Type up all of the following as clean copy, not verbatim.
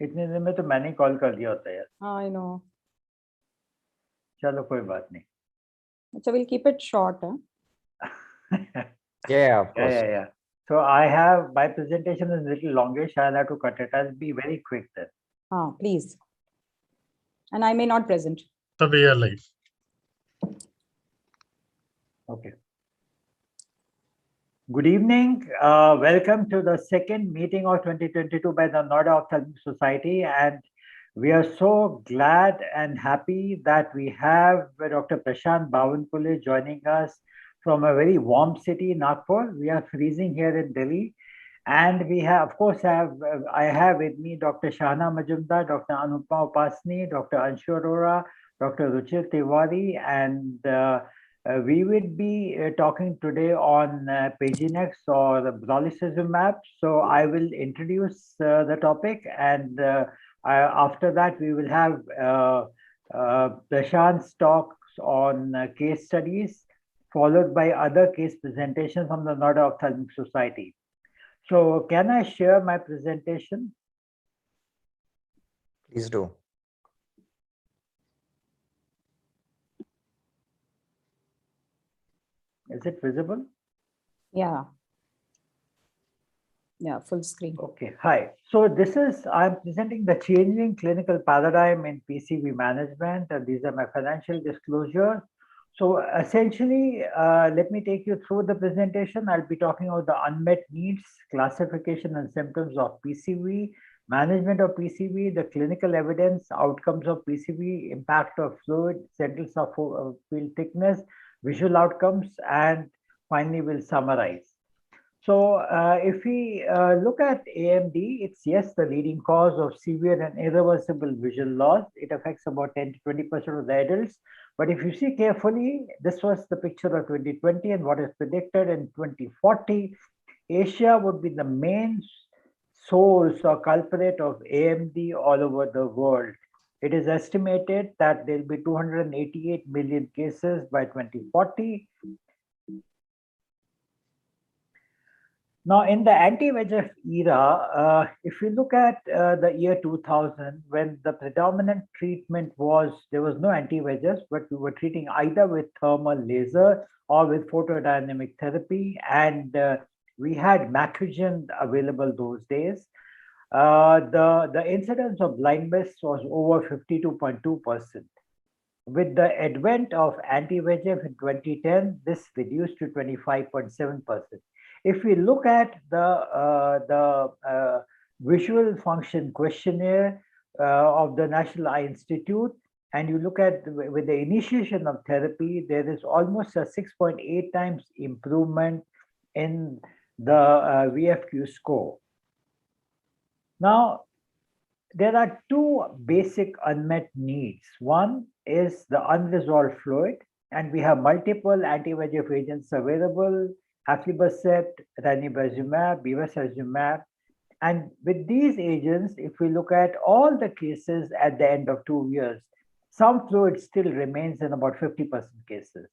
इतनी देर में तो मैंने ही कॉल कर दिया होता है यार। I know. चलो कोई बात नहीं। So we'll keep it short. Yeah, of course. Yeah. So I have, my presentation is a little longish. I'll have to cut it. I'll be very quick then. Please. And I may not present. So we are live. Okay. Good evening. Welcome to the second meeting of 2022 by the NOS Ophthalmic Society. And we are so glad and happy that we have Dr. Prashant Bhavanpule joining us from a very warm city, Nagpur. We are freezing here in Delhi. And we have, of course, I have with me Dr. Shahana Majumdar, Dr. Anupama Upasni, Dr. Anshu Arora, Dr. Ruchir Tiwari, and we will be talking today on Paginex or the brolucizumab. So I will introduce the topic, and after that we will have Prashant's talks on case studies, followed by other case presentations from the NOS Ophthalmic Society. So can I share my presentation? Please do. Is it visible? Yeah. Yeah, full screen. Okay, hi. So I'm presenting the changing clinical paradigm in PCV management, and these are my financial disclosures. So essentially, let me take you through the presentation. I'll be talking about the unmet needs, classification and symptoms of PCV, management of PCV, the clinical evidence, outcomes of PCV, impact of fluid, central subfield thickness, visual outcomes, and finally we'll summarize. So if we look at AMD, it's yes, the leading cause of severe and irreversible visual loss. It affects about 10 to 20% of the adults. But if you see carefully, this was the picture of 2020 and what is predicted in 2040. Asia would be the main source or culprit of AMD all over the world. It is estimated that there will be 288 million cases by 2040. Now, in the anti-VEGF era, if you look at the year 2000, when the predominant treatment was, there was no anti-VEGF, but we were treating either with thermal laser or with photodynamic therapy, and we had Macugen available those days. The incidence of blindness was over 52.2%. With the advent of anti-VEGF in 2010, this reduced to 25.7%. If we look at the visual function questionnaire of the National Eye Institute, and you look at with the initiation of therapy, there is almost a 6.8 times improvement in the VFQ score. Now, there are two basic unmet needs. One is the unresolved fluid, and we have multiple anti-VEGF agents available, aflibercept, ranibizumab, bevacizumab. And with these agents, if we look at all the cases at the end of 2 years, some fluid still remains in about 50% cases.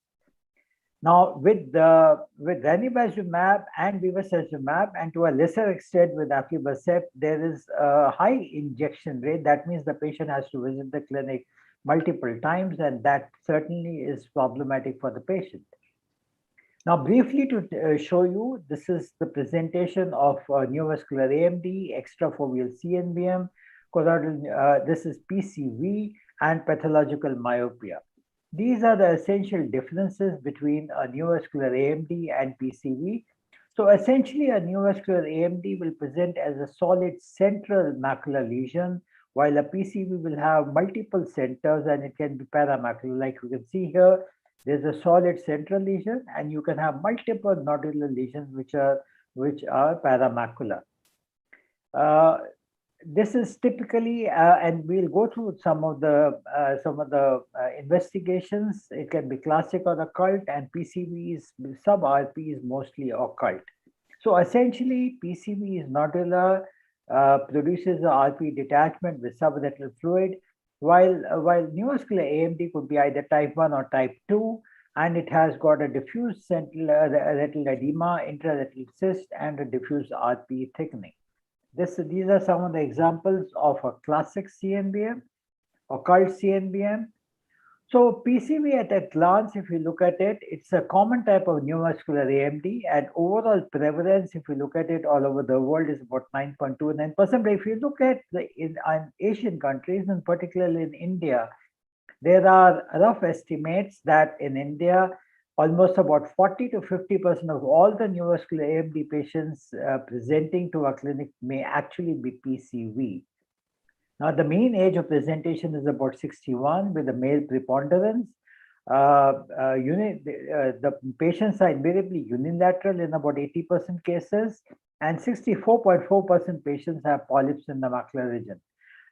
Now, with ranibizumab and bevacizumab, and to a lesser extent with aflibercept, there is a high injection rate. That means the patient has to visit the clinic multiple times, and that certainly is problematic for the patient. Now, briefly to show you, this is the presentation of neovascular AMD, extrafoveal CNVM, this is PCV, and pathological myopia. These are the essential differences between a neovascular AMD and PCV. So essentially, a neovascular AMD will present as a solid central macular lesion, while a PCV will have multiple centers and it can be paramacular. Like you can see here, there's a solid central lesion, and you can have multiple nodular lesions which are paramacular. This is typically, and we'll go through some of the investigations. It can be classic or occult, and PCV is sub-RP is mostly occult. So essentially, PCV is nodular, produces a RP detachment with subretinal fluid, while neovascular AMD could be either type 1 or type 2, and it has got a diffuse central retinal edema, intraretinal cyst, and a diffuse RP thickening. These are some of the examples of a classic CNBM, occult CNBM. So PCV at a glance, if you look at it, it's a common type of neuromuscular AMD, and overall prevalence, if you look at it all over the world, is about 9.29%. But if you look at in Asian countries, and particularly in India, there are rough estimates that in India, almost about 40 to 50% of all the neuromuscular AMD patients presenting to our clinic may actually be PCV. Now, the mean age of presentation is about 61 with a male preponderance. The patients are invariably unilateral in about 80% cases, and 64.4% patients have polyps in the macular region.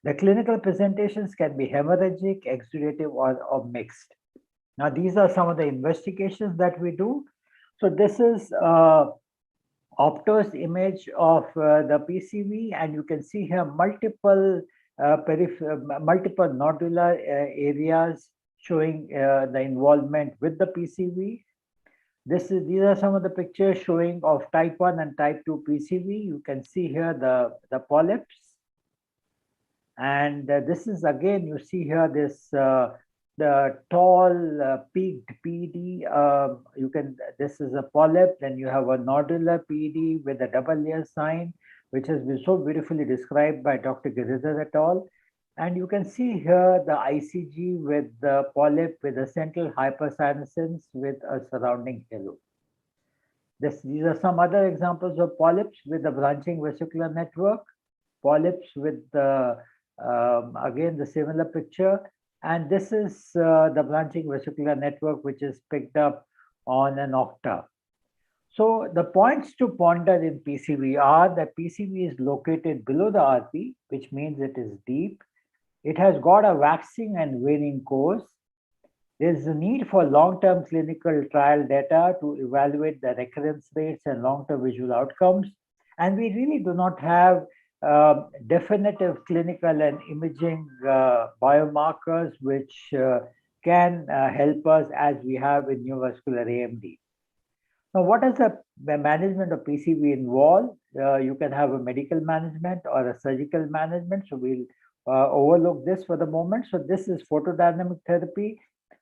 The clinical presentations can be hemorrhagic, exudative, or mixed. Now, these are some of the investigations that we do. So this is Opto's image of the PCV, and you can see here multiple multiple nodular areas showing the involvement with the PCV. These are some of the pictures showing of type 1 and type 2 PCV. You can see here the polyps. And this is again, you see here this the tall peaked PD. This is a polyp, then you have a nodular PD with a double layer sign, which has been so beautifully described by Dr. Giridhar et al. And you can see here the ICG with the polyp with a central hypercyanosis with a surrounding halo. These are some other examples of polyps with the branching vesicular network, polyps with again the similar picture. And this is the branching vesicular network, which is picked up on an octa. So the points to ponder in PCV are that PCV is located below the RP, which means it is deep. It has got a waxing and waning course. There is a need for long-term clinical trial data to evaluate the recurrence rates and long-term visual outcomes. And we really do not have definitive clinical and imaging biomarkers which can help us as we have in neurovascular AMD. Now, what does the management of PCV involve? You can have a medical management or a surgical management. So we'll overlook this for the moment. So this is photodynamic therapy.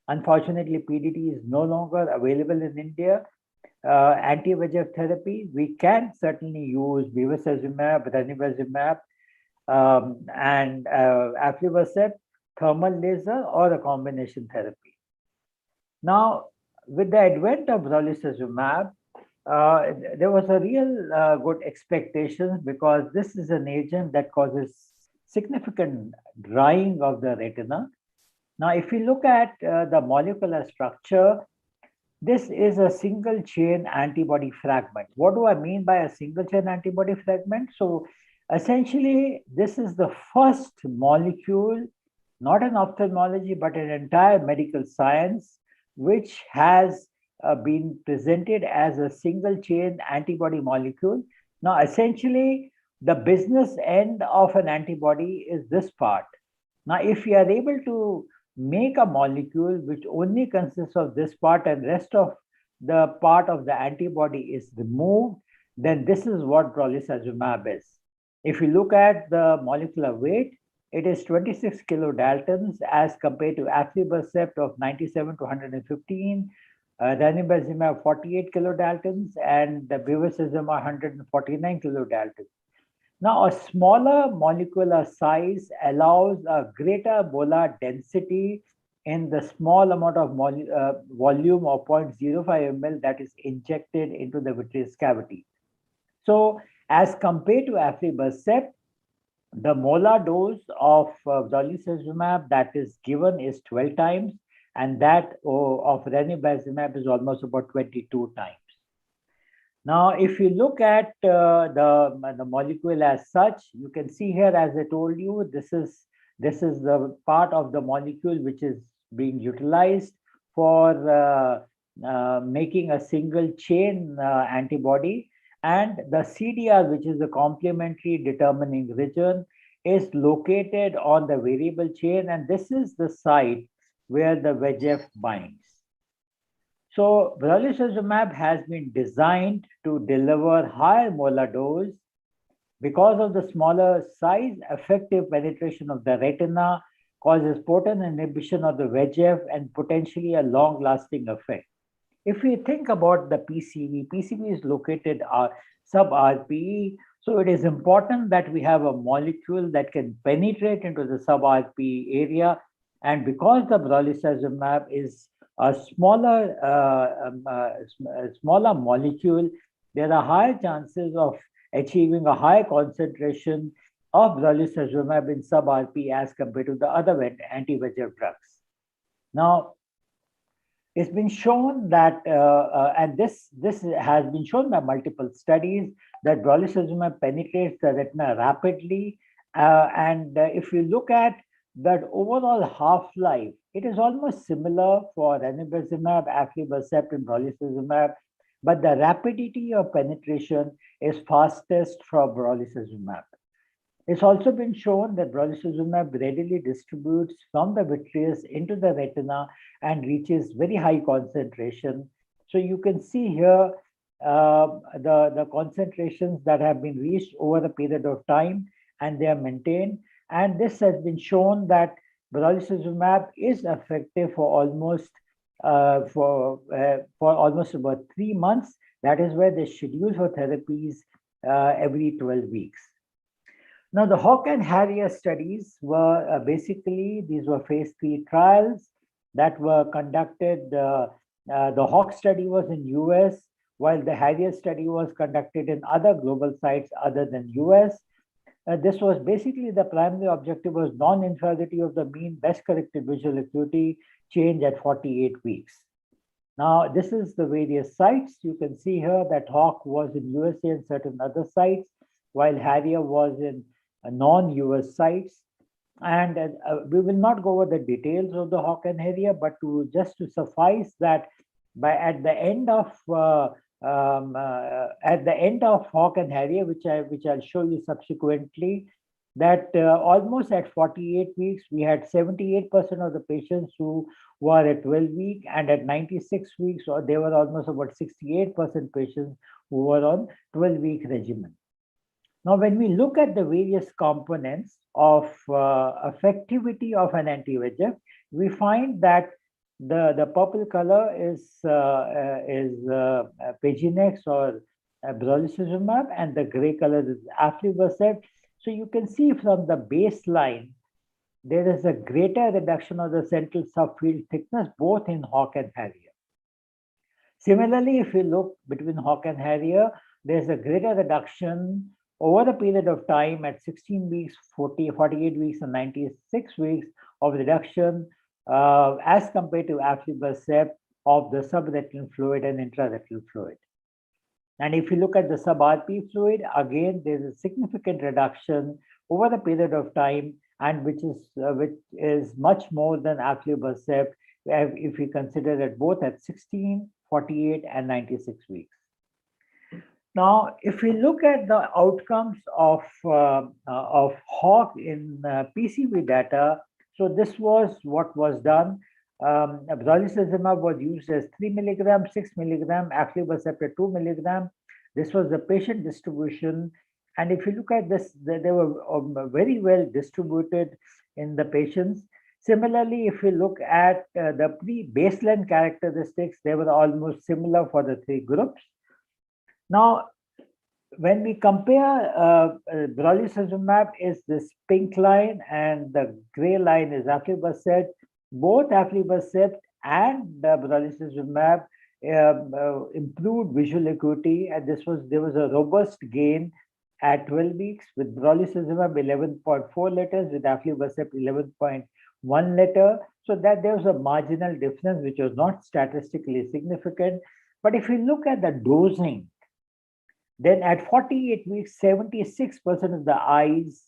Unfortunately, PDT is no longer available in India. Anti-VEGF therapy, we can certainly use bevacizumab, ranibizumab, and aflibercept, thermal laser, or a combination therapy. Now, with the advent of brolucizumab, there was a real good expectation because this is an agent that causes significant drying of the retina. Now, if you look at the molecular structure, this is a single chain antibody fragment. What do I mean by a single chain antibody fragment? So essentially, this is the first molecule, not in ophthalmology, but in entire medical science, which has been presented as a single chain antibody molecule. Now, essentially, the business end of an antibody is this part. Now, if you are able to make a molecule which only consists of this part and rest of the part of the antibody is removed, then this is what brolucizumab is. If you look at the molecular weight, it is 26 kilodaltons as compared to aflibercept of 97 to 115, ranibizumab 48 kilodaltons, and the bevacizumab 149 kilodaltons. Now, a smaller molecular size allows a greater molar density in the small amount of volume of 0.05 ml that is injected into the vitreous cavity. So, as compared to aflibercept, the molar dose of brolucizumab that is given is 12 times, and that of ranibizumab is almost about 22 times. Now, if you look at the molecule as such, you can see here, as I told you, this is the part of the molecule which is being utilized for making a single chain antibody, and the CDR, which is the complementary determining region, is located on the variable chain, and this is the site where the VEGF binds. So brolucizumab has been designed to deliver higher molar dose Because of the smaller size, effective penetration of the retina causes potent inhibition of the VEGF and potentially a long-lasting effect. If we think about the PCV, PCV is located sub-RPE, so it is important that we have a molecule that can penetrate into the sub-RPE area. And because the brolucizumab is a smaller molecule, there are higher chances of achieving a high concentration of brolucizumab in sub-RP as compared to the other anti-VEGF drugs. Now, it's been shown that, and this has been shown by multiple studies, that brolucizumab penetrates the retina rapidly. If you look at that overall half-life, it is almost similar for ranibizumab, aflibercept, and brolucizumab, but the rapidity of penetration is fastest for brolucizumab. It's also been shown that brolucizumab readily distributes from the vitreous into the retina and reaches very high concentration. So you can see here the concentrations that have been reached over a period of time, and they are maintained. And this has been shown that brolucizumab is effective for almost about 3 months. That is where they schedule for therapies every 12 weeks. Now, the Hawk and Harrier studies were basically, these were phase 3 trials that were conducted. The Hawk study was in US, while the Harrier study was conducted in other global sites other than US. This was basically, the primary objective was non-inferiority of the mean best corrected visual acuity change at 48 weeks. Now, this is the various sites. You can see here that Hawk was in USA and certain other sites, while Harrier was in non-US sites. And we will not go over the details of the Hawk and Harrier, but just to suffice that at the end of Hawk and Harrier, which I'll show you subsequently, that almost at 48 weeks, we had 78% of the patients who were at 12-week, and at 96 weeks, or they were almost about 68% patients who were on 12-week regimen. Now, when we look at the various components of effectivity of an anti-VEGF, we find that the purple color is Paginex or brolucizumab, and the gray color is aflibercept. So you can see from the baseline, there is a greater reduction of the central subfield thickness, both in Hawk and Harrier. Similarly, if you look between Hawk and Harrier, there's a greater reduction over a period of time at 16 weeks, 48 weeks, and 96 weeks of reduction as compared to aflibercept of the subretinal fluid and intraretinal fluid. And if you look at the sub-RP fluid, again, there's a significant reduction over a period of time, and which is much more than aflibercept if we consider it both at 16, 48, and 96 weeks. Now, if we look at the outcomes of Hawk in PCV data, so this was what was done. Brolucizumab was used as 3 milligram, 6 milligram, aflibercept at 2 milligram. This was the patient distribution. And if you look at this, they were very well distributed in the patients. Similarly, if you look at the pre-baseline characteristics, they were almost similar for the 3 groups. Now, when we compare brolucizumab is this pink line and the gray line is aflibercept, both aflibercept and brolucizumab improved visual acuity, and there was a robust gain at 12 weeks with brolucizumab 11.4 letters, with aflibercept 11.1 letter. So that there was a marginal difference which was not statistically significant. But if you look at the dosing, then at 48 weeks, 76% of the eyes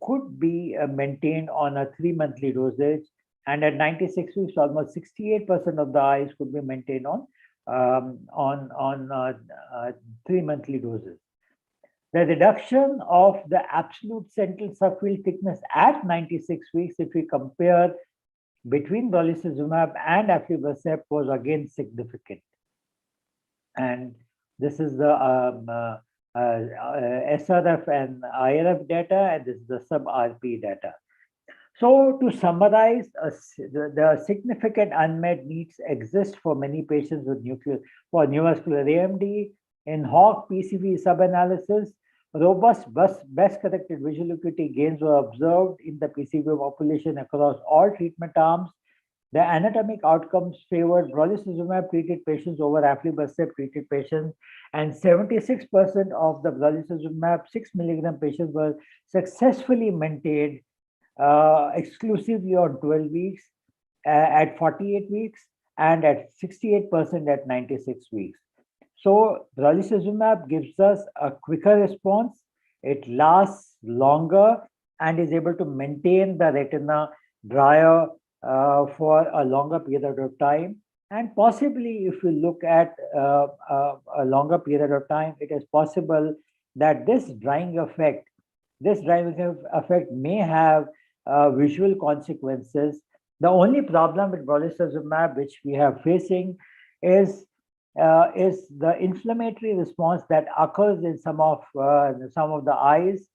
could be maintained on a 3-monthly dosage, and at 96 weeks, almost 68% of the eyes could be maintained on 3-monthly doses. The reduction of the absolute central subfield thickness at 96 weeks, if we compare between brolucizumab and aflibercept, was again significant. And this is the SRF and IRF data, and this is the sub-RP data. So to summarize, the significant unmet needs exist for many patients with neovascular AMD. In Hawk PCV sub-analysis, robust best-corrected visual acuity gains were observed in the PCV population across all treatment arms. The anatomic outcomes favored brolucizumab-treated patients over aflibercept-treated patients, and 76% of the brolucizumab 6 milligram patients were successfully maintained exclusively on 12 weeks, at 48 weeks, and at 68% at 96 weeks. So brolucizumab gives us a quicker response, it lasts longer, and is able to maintain the retina drier for a longer period of time. And possibly, if we look at a longer period of time, it is possible that this drying effect may have visual consequences. The only problem with brolucizumab which we are facing is the inflammatory response that occurs in some of the eyes.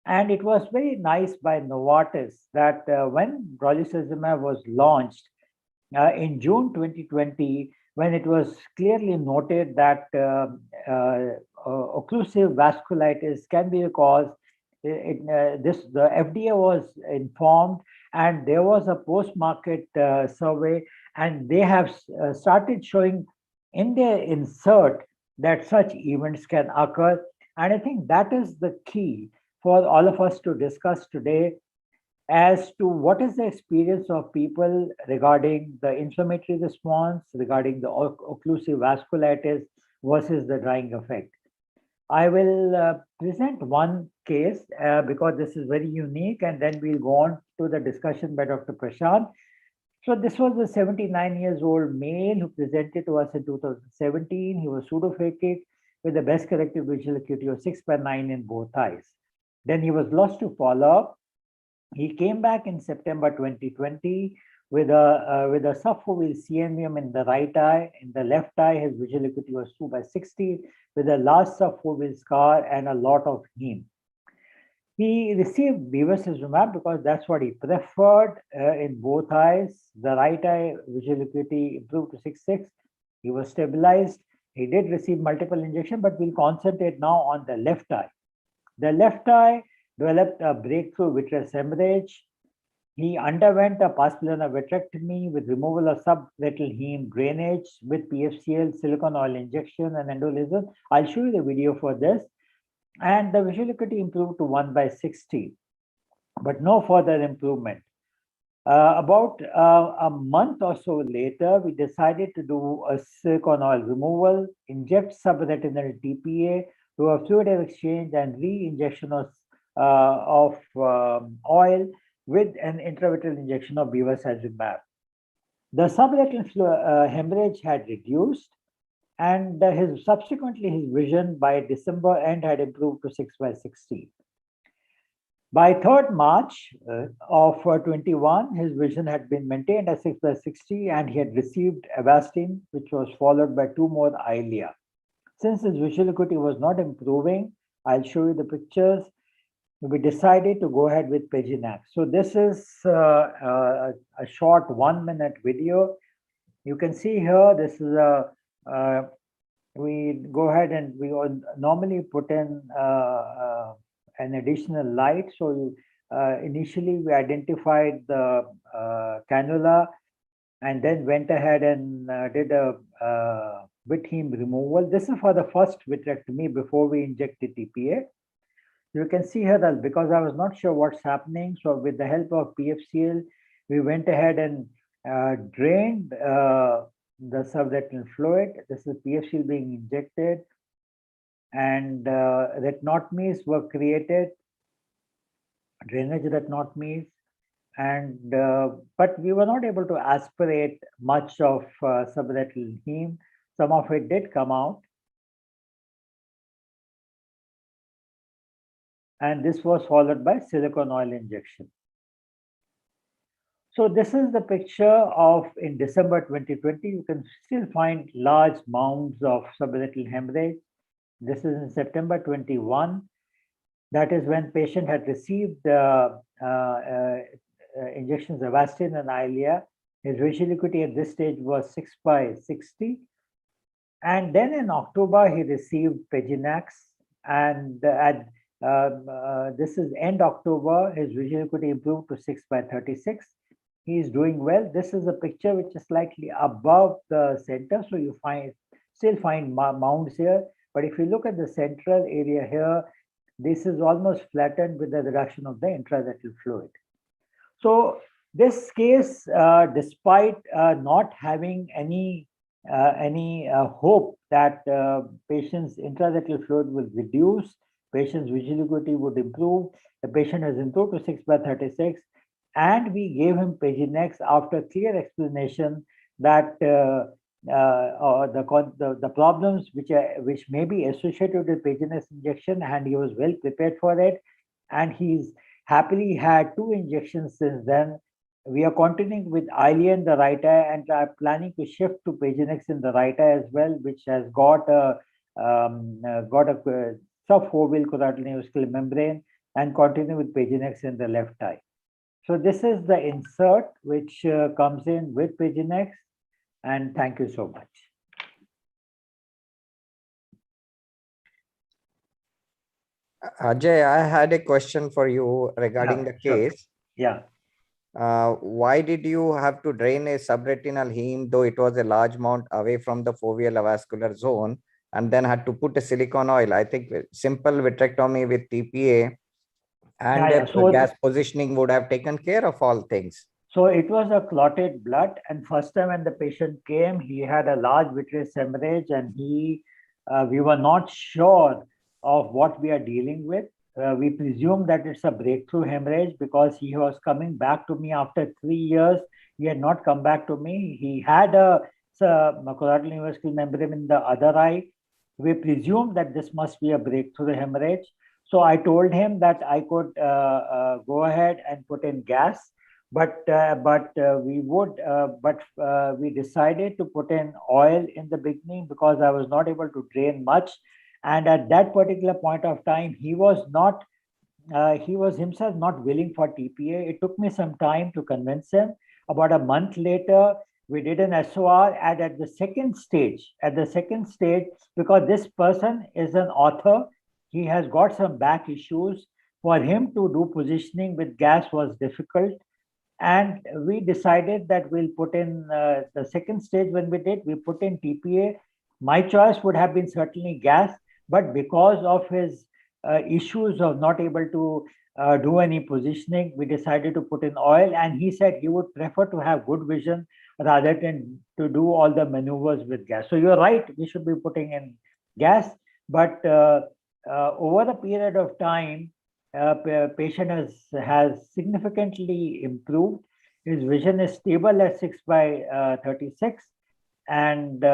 And it was very nice by Novartis that when brolucizumab was launched in June 2020, when it was clearly noted that occlusive vasculitis can be a cause, the FDA was informed, and there was a post-market survey, and they have started showing in their insert that such events can occur. And I think that is the key for all of us to discuss today as to what is the experience of people regarding the inflammatory response, regarding the occlusive vasculitis versus the drying effect. I will present one case because this is very unique, and then we'll go on to the discussion by Dr. Prashant. So this was a 79 years old male who presented to us in 2017. He was pseudophakic with the best corrected visual acuity of 6/9 in both eyes. Then he was lost to follow-up. He came back in September 2020 with a subfoveal CMVM in the right eye. In the left eye, his visual acuity was 2/60 with a large subfoveal scar and a lot of heme. He received bevacizumab because that's what he preferred in both eyes. The right eye visual acuity improved to 6/6. He was stabilized. He did receive multiple injections, but we'll concentrate now on the left eye. The left eye developed a breakthrough vitreous hemorrhage. He underwent a pars plana vitrectomy with removal of subretinal heme drainage with PFCL, silicone oil injection, and endolaser. I'll show you the video for this. And the visual acuity improved to 1/60, but no further improvement. About a month or so later, we decided to do a silicone oil removal, inject subretinal TPA, do a fluid exchange, and re-injection of oil with an intravitreal injection of bevacizumab. The subretinal hemorrhage had reduced, and subsequently his vision by December end had improved to 6/60. By 3rd March of 21, his vision had been maintained at 6/60, and he had received Avastin, which was followed by 2 more Eylea. Since his visual acuity was not improving, I'll show you the pictures. We decided to go ahead with Peginac. So this is a short 1-minute video. You can see here, this is we go ahead and we normally put in an additional light. So initially we identified the cannula and then went ahead and did a vit heme removal. This is for the first vitrectomy before we injected TPA. You can see here that because I was not sure what's happening, so with the help of PFCL, we went ahead and drained the subretinal fluid. This is PFCL being injected, and retinotomies were created, drainage retinotomies, and but we were not able to aspirate much of subretinal heme. Some of it did come out. And this was followed by silicone oil injection. So this is the picture of in December 2020. You can still find large mounds of subretinal hemorrhage. This is in September 21. That is when patient had received injections of Avastin and Eylea. His visual acuity at this stage was 6/60. And then in October, he received Paginax. And this is end October, his visual acuity improved to 6/36. He is doing well. This is a picture which is slightly above the center. So you still find mounds here. But if you look at the central area here, this is almost flattened with the reduction of the intraretinal fluid. So this case, despite not having any hope that patient's intraretinal fluid will reduce, patient's visual acuity would improve, the patient has improved to 6/36, and we gave him Paginex after clear explanation that the problems which may be associated with Paginex injection, and he was well prepared for it, and he's happily had 2 injections since then. We are continuing with Eylea in the right eye and are planning to shift to Paginex in the right eye as well, which has got a subfoveal choroidal neovascular membrane, and continue with Paginex in the left eye. So this is the insert which comes in with Paginex, and thank you so much. Ajay, I had a question for you regarding the Sure. case. Yeah. Why did you have to drain a subretinal heme, though it was a large amount away from the foveal avascular zone, and then had to put a silicone oil? I think simple vitrectomy with TPA and So gas positioning would have taken care of all things. So it was a clotted blood, and first time when the patient came, he had a large vitreous hemorrhage, and we were not sure of what we are dealing with. We presume that it's a breakthrough hemorrhage because he was coming back to me after 3 years. He had not come back to me. He had a choroidal neovascular membrane in the other eye. We presume that this must be a breakthrough hemorrhage. So I told him that I could go ahead and put in gas, but we decided to put in oil in the beginning because I was not able to drain much. And at that particular point of time, he was himself not willing for TPA. It took me some time to convince him. About a month later, we did an SOR, and at the second stage, because this person is an author, he has got some back issues. For him to do positioning with gas was difficult. And we decided that we'll put in the second stage. When we put in TPA. My choice would have been certainly gas, but because of his issues of not able to do any positioning, we decided to put in oil. And he said he would prefer to have good vision rather than to do all the maneuvers with gas. So you're right, we should be putting in gas, but over the period of time, patient has significantly improved. His vision is stable at 6/36, and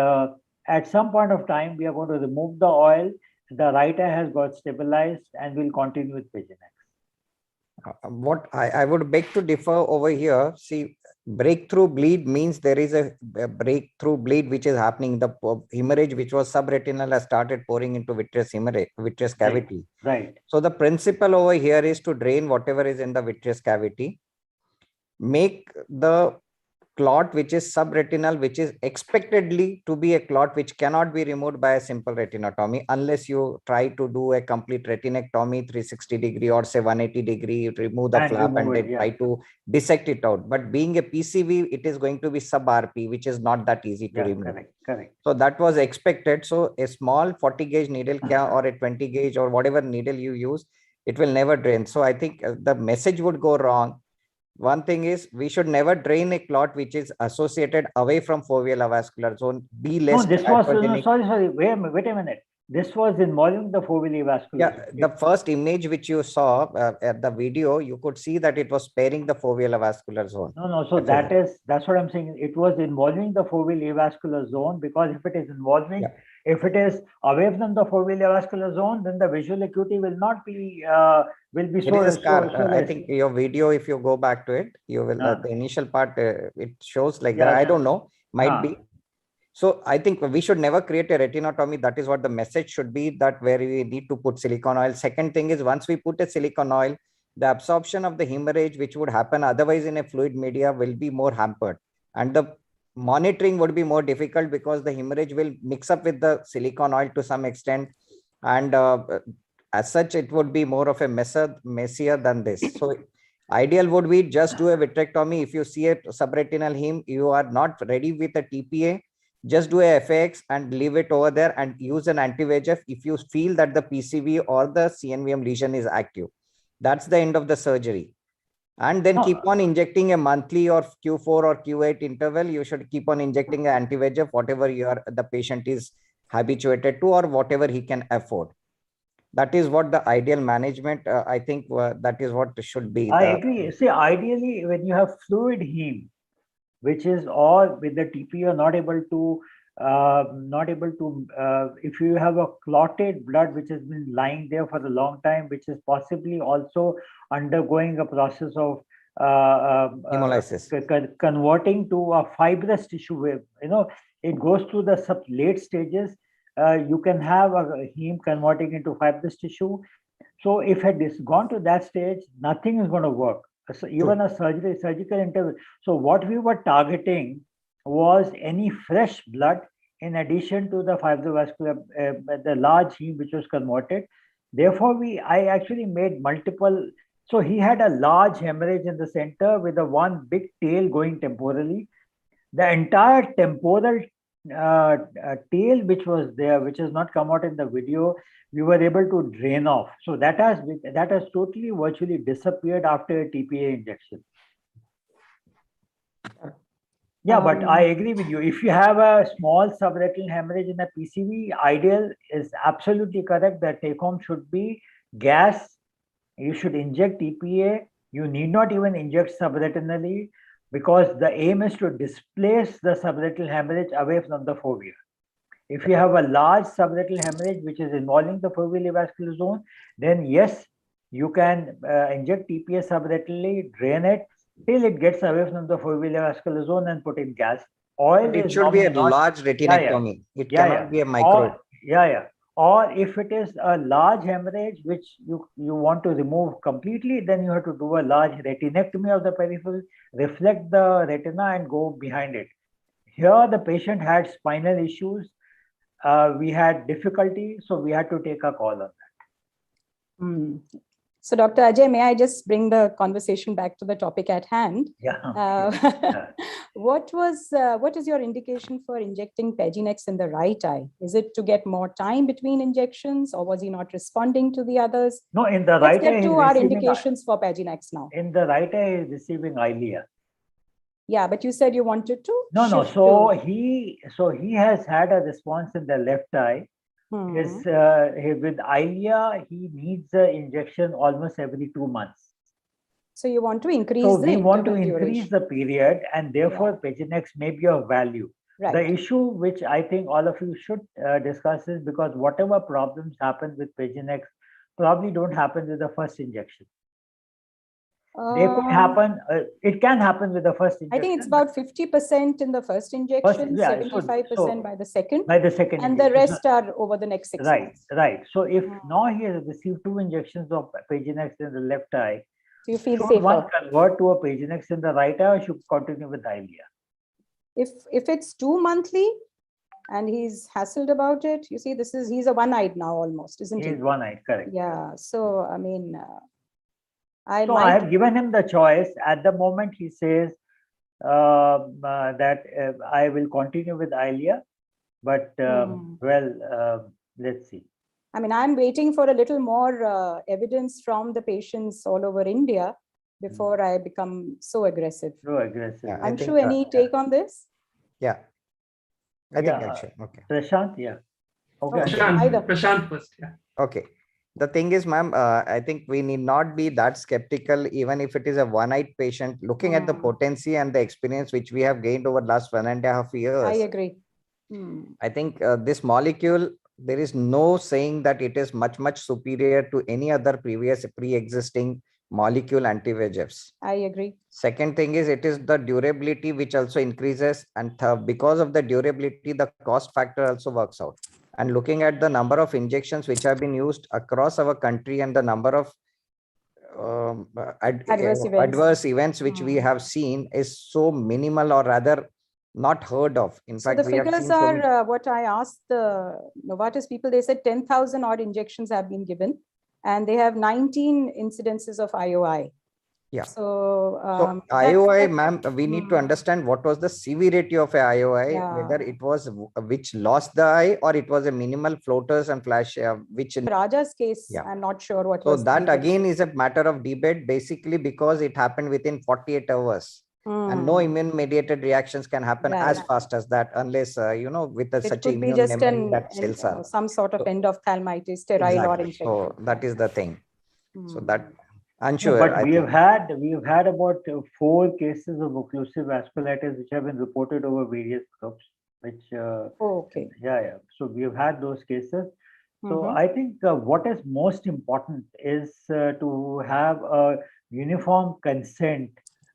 at some point of time, we are going to remove the oil. The right eye has got stabilized, and we'll continue with Paginex. What I would beg to differ over here. See, breakthrough bleed means there is a breakthrough bleed which is happening. The hemorrhage which was subretinal has started pouring into vitreous cavity. Right. So the principle over here is to drain whatever is in the vitreous cavity, make the clot which is subretinal, which is expectedly to be a clot which cannot be removed by a simple retinotomy unless you try to do a complete retinectomy 360-degree or say 180-degree, remove the flap and then try to dissect it out. But being a PCV, it is going to be sub-RP, which is not that easy to remove. Correct. So that was expected. So a small 40-gauge needle or a 20-gauge or whatever needle you use, it will never drain. So I think the message would go wrong. One thing is we should never drain a clot which is associated away from foveal avascular zone. Be less. No, this was sorry. Wait a minute. This was involving the foveal avascular. Yeah, the first image which you saw at the video, you could see that it was sparing the foveal avascular zone. No. So that's what I'm saying. It was involving the foveal avascular zone, because if it is involving, if it is away from the foveal avascular zone, then the visual acuity will not be I think your video, if you go back to it, you will the initial part it shows like that. I don't know, might be. So I think we should never create a retinotomy. That is what the message should be, that where we need to put silicone oil. Second thing is, once we put a silicone oil, the absorption of the hemorrhage, which would happen otherwise in a fluid media, will be more hampered. And the monitoring would be more difficult because the hemorrhage will mix up with the silicone oil to some extent. And as such, it would be more of a messier than this. So ideal would be just do a vitrectomy. If you see a subretinal heme, you are not ready with a TPA, just do a FAX and leave it over there and use an anti-VEGF if you feel that the PCV or the CNVM lesion is active. That's the end of the surgery. And then keep on injecting a monthly or Q4 or Q8 interval. You should keep on injecting an anti-VEGF, whatever the patient is habituated to or whatever he can afford. That is what the ideal management, I think that is what should be. I agree. See, ideally, when you have fluid heme, which is or with the TP, you're not able to, if you have a clotted blood which has been lying there for a long time, which is possibly also undergoing a process of hemolysis, converting to a fibrous tissue wave, it goes through the late stages. You can have a heme converting into fibrous tissue. So if it is gone to that stage, nothing is going to work. So even a surgical intervention. So what we were targeting was any fresh blood in addition to the fibrovascular, the large heme which was converted. Therefore, I actually made multiple. So he had a large hemorrhage in the center with a one big tail going temporally. The entire temporal tail which was there, which has not come out in the video, we were able to drain off. So that has totally virtually disappeared after a TPA injection. Yeah, but I agree with you. If you have a small subretinal hemorrhage in a PCV, ideal is absolutely correct. The take home should be gas. You should inject TPA. You need not even inject subretinally, because the aim is to displace the subretinal hemorrhage away from the fovea. If you have a large subretinal hemorrhage which is involving the foveal avascular zone, then yes, you can inject TPA subretinally, drain it till it gets away from the foveal avascular zone and put in gas. Oil it should be a large retinectomy. It cannot be a micro. Or if it is a large hemorrhage which you want to remove completely, then you have to do a large retinectomy of the peripheral, reflect the retina and go behind it. Here the patient had spinal issues. We had difficulty, so we had to take a call on that. So Dr. Ajay, may I just bring the conversation back to the topic at hand? Yeah. What is your indication for injecting Peginex in the right eye? Is it to get more time between injections, or was he not responding to the others? No, in the right eye. Let's get to our indications for Peginex now. In the right eye, he is receiving Eylea. Yeah, but you said you wanted to. No. So he has had a response in the left eye. With Eylea, he needs an injection almost every 2 months. So you want to increase. So we want to increase the period, and therefore Peginex may be of value. Right. The issue which I think all of you should discuss is, because whatever problems happen with Peginex probably don't happen with the first injection. They could happen. It can happen with the first injection. I think it's about 50% in the first injection, 75% by the second. By the second, and the rest are over the next 6 months. Right. So if now he has received 2 injections of Peginex in the left eye, so you feel should safer. one convert to a Peginex in the right eye, or should continue with Eylea? If it's 2 monthly and he's hassled about it, you see, he's a one-eyed now almost, isn't he? He's one-eyed, correct. Yeah. So I mean, I have given him the choice. At the moment, he says that I will continue with Eylea, but let's see. I mean, I'm waiting for a little more evidence from the patients all over India before I become so aggressive. Yeah, I'm sure. Any take on this? Yeah, I think I'll share. Okay. Prashant, yeah. Okay. Prashant first. Yeah. Okay. The thing is, ma'am, I think we need not be that skeptical, even if it is a one-eyed patient. Looking at the potency and the experience which we have gained over the last 1.5 years. I agree. I think this molecule, there is no saying that it is much superior to any other previous pre-existing molecule anti-VEGFs. I agree. Second thing is it is the durability which also increases, and because of the durability, the cost factor also works out. And looking at the number of injections which have been used across our country and the number of adverse events which we have seen is so minimal, or rather not heard of. In So fact, the we have figures seen so many. are what I asked the Novartis people. They said 10,000 odd injections have been given, and they have 19 incidences of IOI. Yeah. So, So IOI, ma'am, we need to understand what was the severity of a IOI, whether it was which lost the eye or it was a minimal floaters and flash, which in Raja's case, I'm not sure what was. So that again is a matter of debate, basically because it happened within 48 hours. And no immune mediated reactions can happen as fast as that, unless with such could be immune just memory that cells are some sort of endophthalmitis, sterile or infected. So that is the thing. So that No, but we have had about 4 cases of occlusive vasculitis which have been reported over various groups, which so we have had those cases. So I think what is most important is to have a uniform consent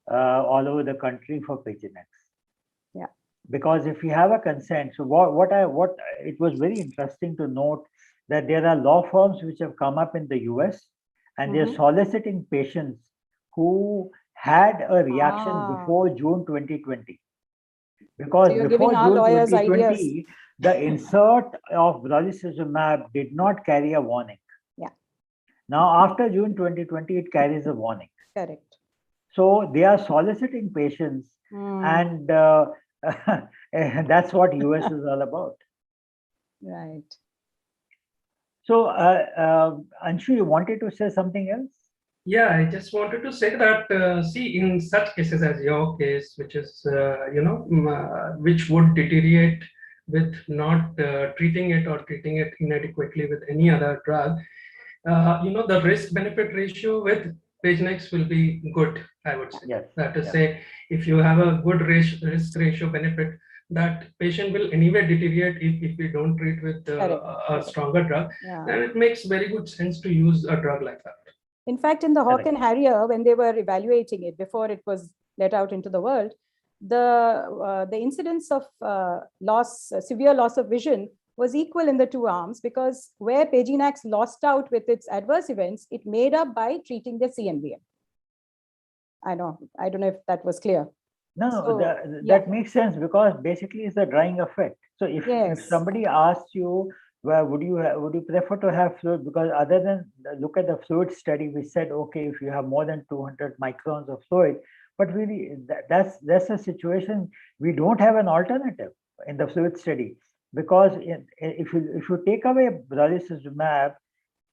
all over the country for Pagenex. Yeah. Because if you have a consent, so what it was very interesting to note that there are law firms which have come up in the US, and they're soliciting patients who had a reaction before June 2020. Because before June 2020, the insert of brolucizumab did not carry a warning. Yeah. Now, after June 2020, it carries a warning. Correct. So they are soliciting patients, and that's what US is all about. Right. So, Anshu, you wanted to say something else? Yeah, I just wanted to say that, see, in such cases as your case, which is, which would deteriorate with not treating it or treating it inadequately with any other drug, the risk-benefit ratio with Pagenex will be good, I would say. Yes. That is say, if you have a good risk ratio benefit, that patient will anyway deteriorate if we don't treat with a stronger drug. And it makes very good sense to use a drug like that. In fact, in the Hawk and Harrier, when they were evaluating it before it was let out into the world, the incidence of severe loss of vision was equal in the 2 arms, because where Pagenex lost out with its adverse events, it made up by treating the CNVM. I don't know if that was clear. No, that makes sense, because basically it's a drying effect. So if somebody asks you, well, would you prefer to have fluid? Because other than look at the fluid study, we said, okay, if you have more than 200 microns of fluid, but really that's a situation we don't have an alternative in the fluid study, because if you take away brolucizumab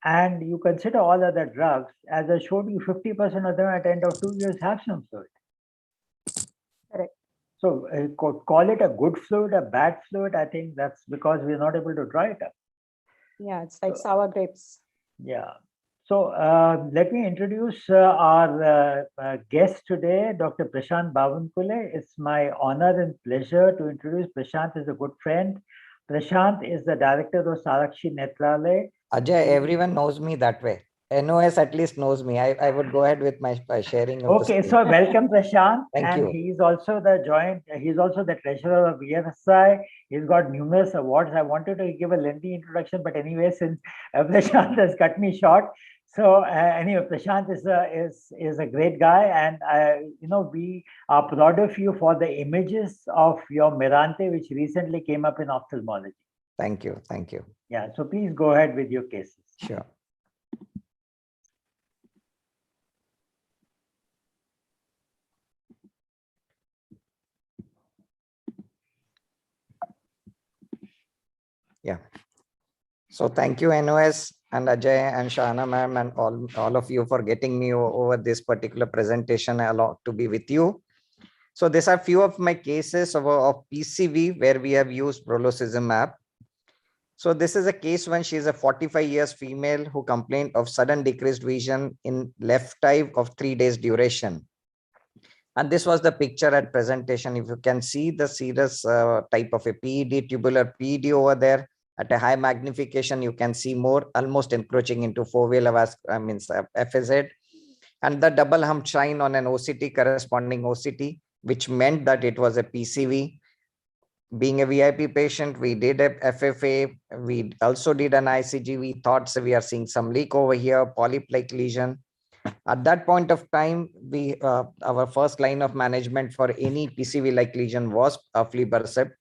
and you consider all other drugs, as I showed you, 50% of them at the end of 2 years have some fluid. Correct. So call it a good fluid, a bad fluid. I think that's because we're not able to dry it up. Yeah, it's like sour grapes. Yeah. So let me introduce our guest today, Dr. Prashant Bawankule. It's my honor and pleasure to introduce Prashant as a good friend. Prashant is the director of Sarakshi Netralaya. Ajay, everyone knows me that way. NOS at least knows me. I would go ahead with my sharing of Okay, so welcome Prashant. Thank you. He's also the treasurer of VFSI. He's got numerous awards. I wanted to give a lengthy introduction, but anyway, since Prashant has cut me short. So anyway, Prashant is a great guy, and we are proud of you for the images of your Mirante, which recently came up in ophthalmology. Thank you. Thank you. Yeah, so please go ahead with your cases. Sure. Yeah. So thank you, NOS and Ajay and Shana ma'am and all of you for getting me over this particular presentation to be with you. So these are few of my cases of PCV where we have used brolucizumab. So this is a case when she is a 45 years female who complained of sudden decreased vision in left eye of 3 days duration. And this was the picture at presentation. If you can see the serous type of a PED, tubular PED over there. At a high magnification, you can see more, almost encroaching into foveal FSZ. and the double hump shine on an OCT, corresponding OCT, which meant that it was a PCV. Being a VIP patient, we did a FFA, we also did an ICG. We thought, so we are seeing some leak over here, polyp-like lesion. At that point of time, our first line of management for any PCV-like lesion was aflibercept.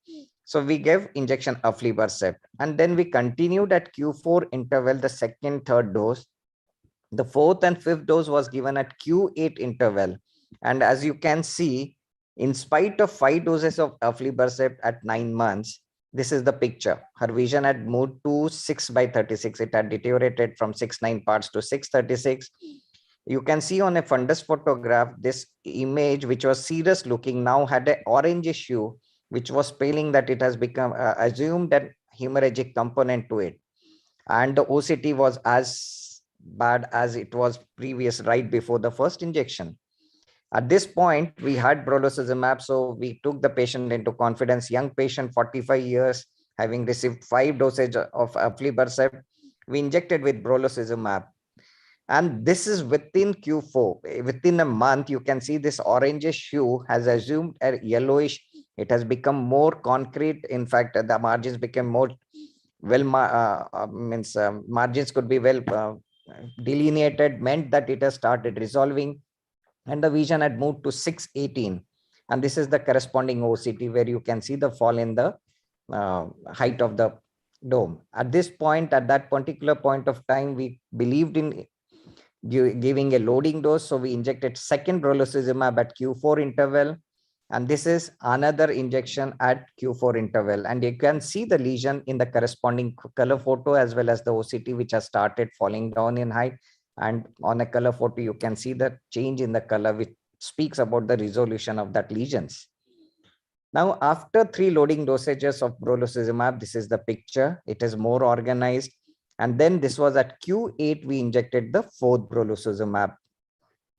So we gave injection aflibercept, and then we continued at Q4 interval, the second, third dose. The fourth and fifth dose was given at Q8 interval. And as you can see, in spite of 5 doses of aflibercept at 9 months, this is the picture. Her vision had moved to 6/36. It had deteriorated from 6/9 parts to 6/36. You can see on a fundus photograph, this image, which was serious looking, now had an orangish hue, which was spelling that it has become assumed an hemorrhagic component to it. And the OCT was as bad as it was previous, right before the first injection. At this point, we had brolucizumab, so we took the patient into confidence. Young patient, 45 years, having received 5 dosage of aflibercept, we injected with brolucizumab. And this is within Q4. Within a month, you can see this orangish hue has assumed a yellowish. It has become more concrete. In fact, the margins became more margins could be well delineated, meant that it has started resolving, and the vision had moved to 6/18. And this is the corresponding OCT where you can see the fall in the height of the dome. At this point, at that particular point of time, we believed in giving a loading dose. So we injected second brolucizumab at Q4 interval. And this is another injection at Q4 interval. And you can see the lesion in the corresponding color photo as well as the OCT, which has started falling down in height. And on a color photo, you can see the change in the color, which speaks about the resolution of that lesions. Now, after 3 loading dosages of brolucizumab, this is the picture. It is more organized. And then this was at Q8, we injected the 4th brolucizumab.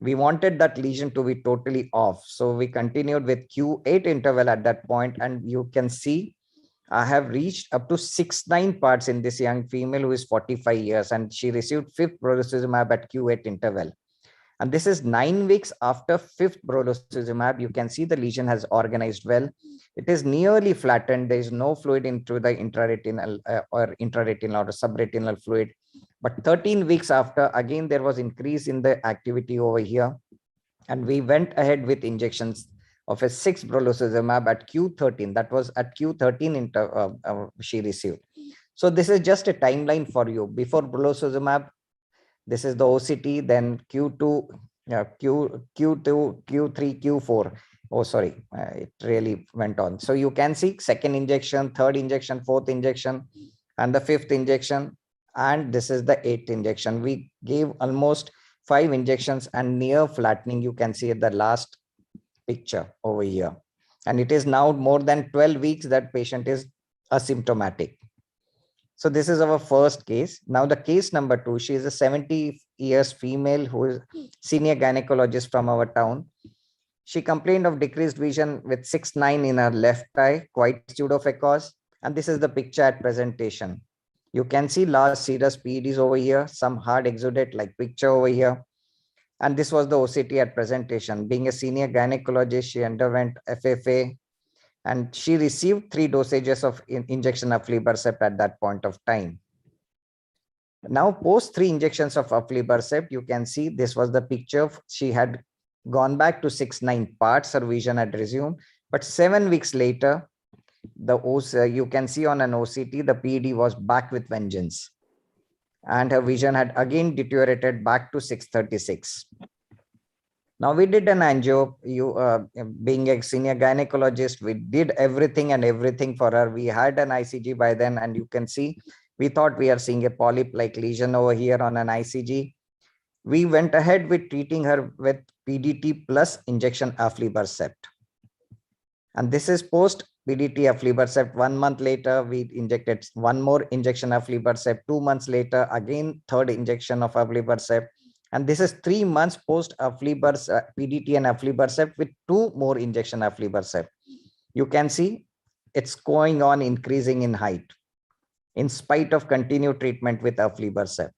We wanted that lesion to be totally off. So we continued with Q8 interval at that point. And you can see I have reached up to 6/9 parts in this young female who is 45 years, and she received 5th brolucizumab at Q8 interval. And this is 9 weeks after 5th brolucizumab. You can see the lesion has organized well. It is nearly flattened. There is no fluid into the intraretinal or subretinal fluid. But 13 weeks after, again, there was increase in the activity over here. And we went ahead with injections of a 6th brolucizumab at Q13. That was at Q13 she received. So this is just a timeline for you. Before brolucizumab, this is the OCT, then Q2, Q2, Q3, Q4. Oh, sorry, it really went on. So you can see second injection, third injection, fourth injection, and the 5th injection. And this is the 8th injection. We gave almost 5 injections and near flattening. You can see at the last picture over here. And it is now more than 12 weeks that patient is asymptomatic. So this is our first case. Now the case number 2, she is a 70 years female who is senior gynecologist from our town. She complained of decreased vision with 6/9 in her left eye, quite pseudophakic. And this is the picture at presentation. You can see large serous PEDs over here, some hard exudate like picture over here. And this was the OCT at presentation. Being a senior gynecologist, she underwent FFA, and she received 3 dosages of injection of aflibercept at that point of time. Now, post 3 injections of aflibercept, you can see this was the picture. She had gone back to 6/9 parts. Her vision had resumed. But 7 weeks later, you can see on an OCT, the PED was back with vengeance. And her vision had again deteriorated back to 6/36. Now we did an angio. Being a senior gynecologist, we did everything for her. We had an ICG by then, and you can see, we thought we are seeing a polyp-like lesion over here on an ICG. We went ahead with treating her with PDT plus injection aflibercept. And this is post PDT aflibercept. 1 month later, we injected 1 more injection of aflibercept. 2 months later, again, 3rd injection of aflibercept. And this is 3 months post PDT and aflibercept with 2 more injection of aflibercept. You can see it's going on increasing in height in spite of continued treatment with aflibercept.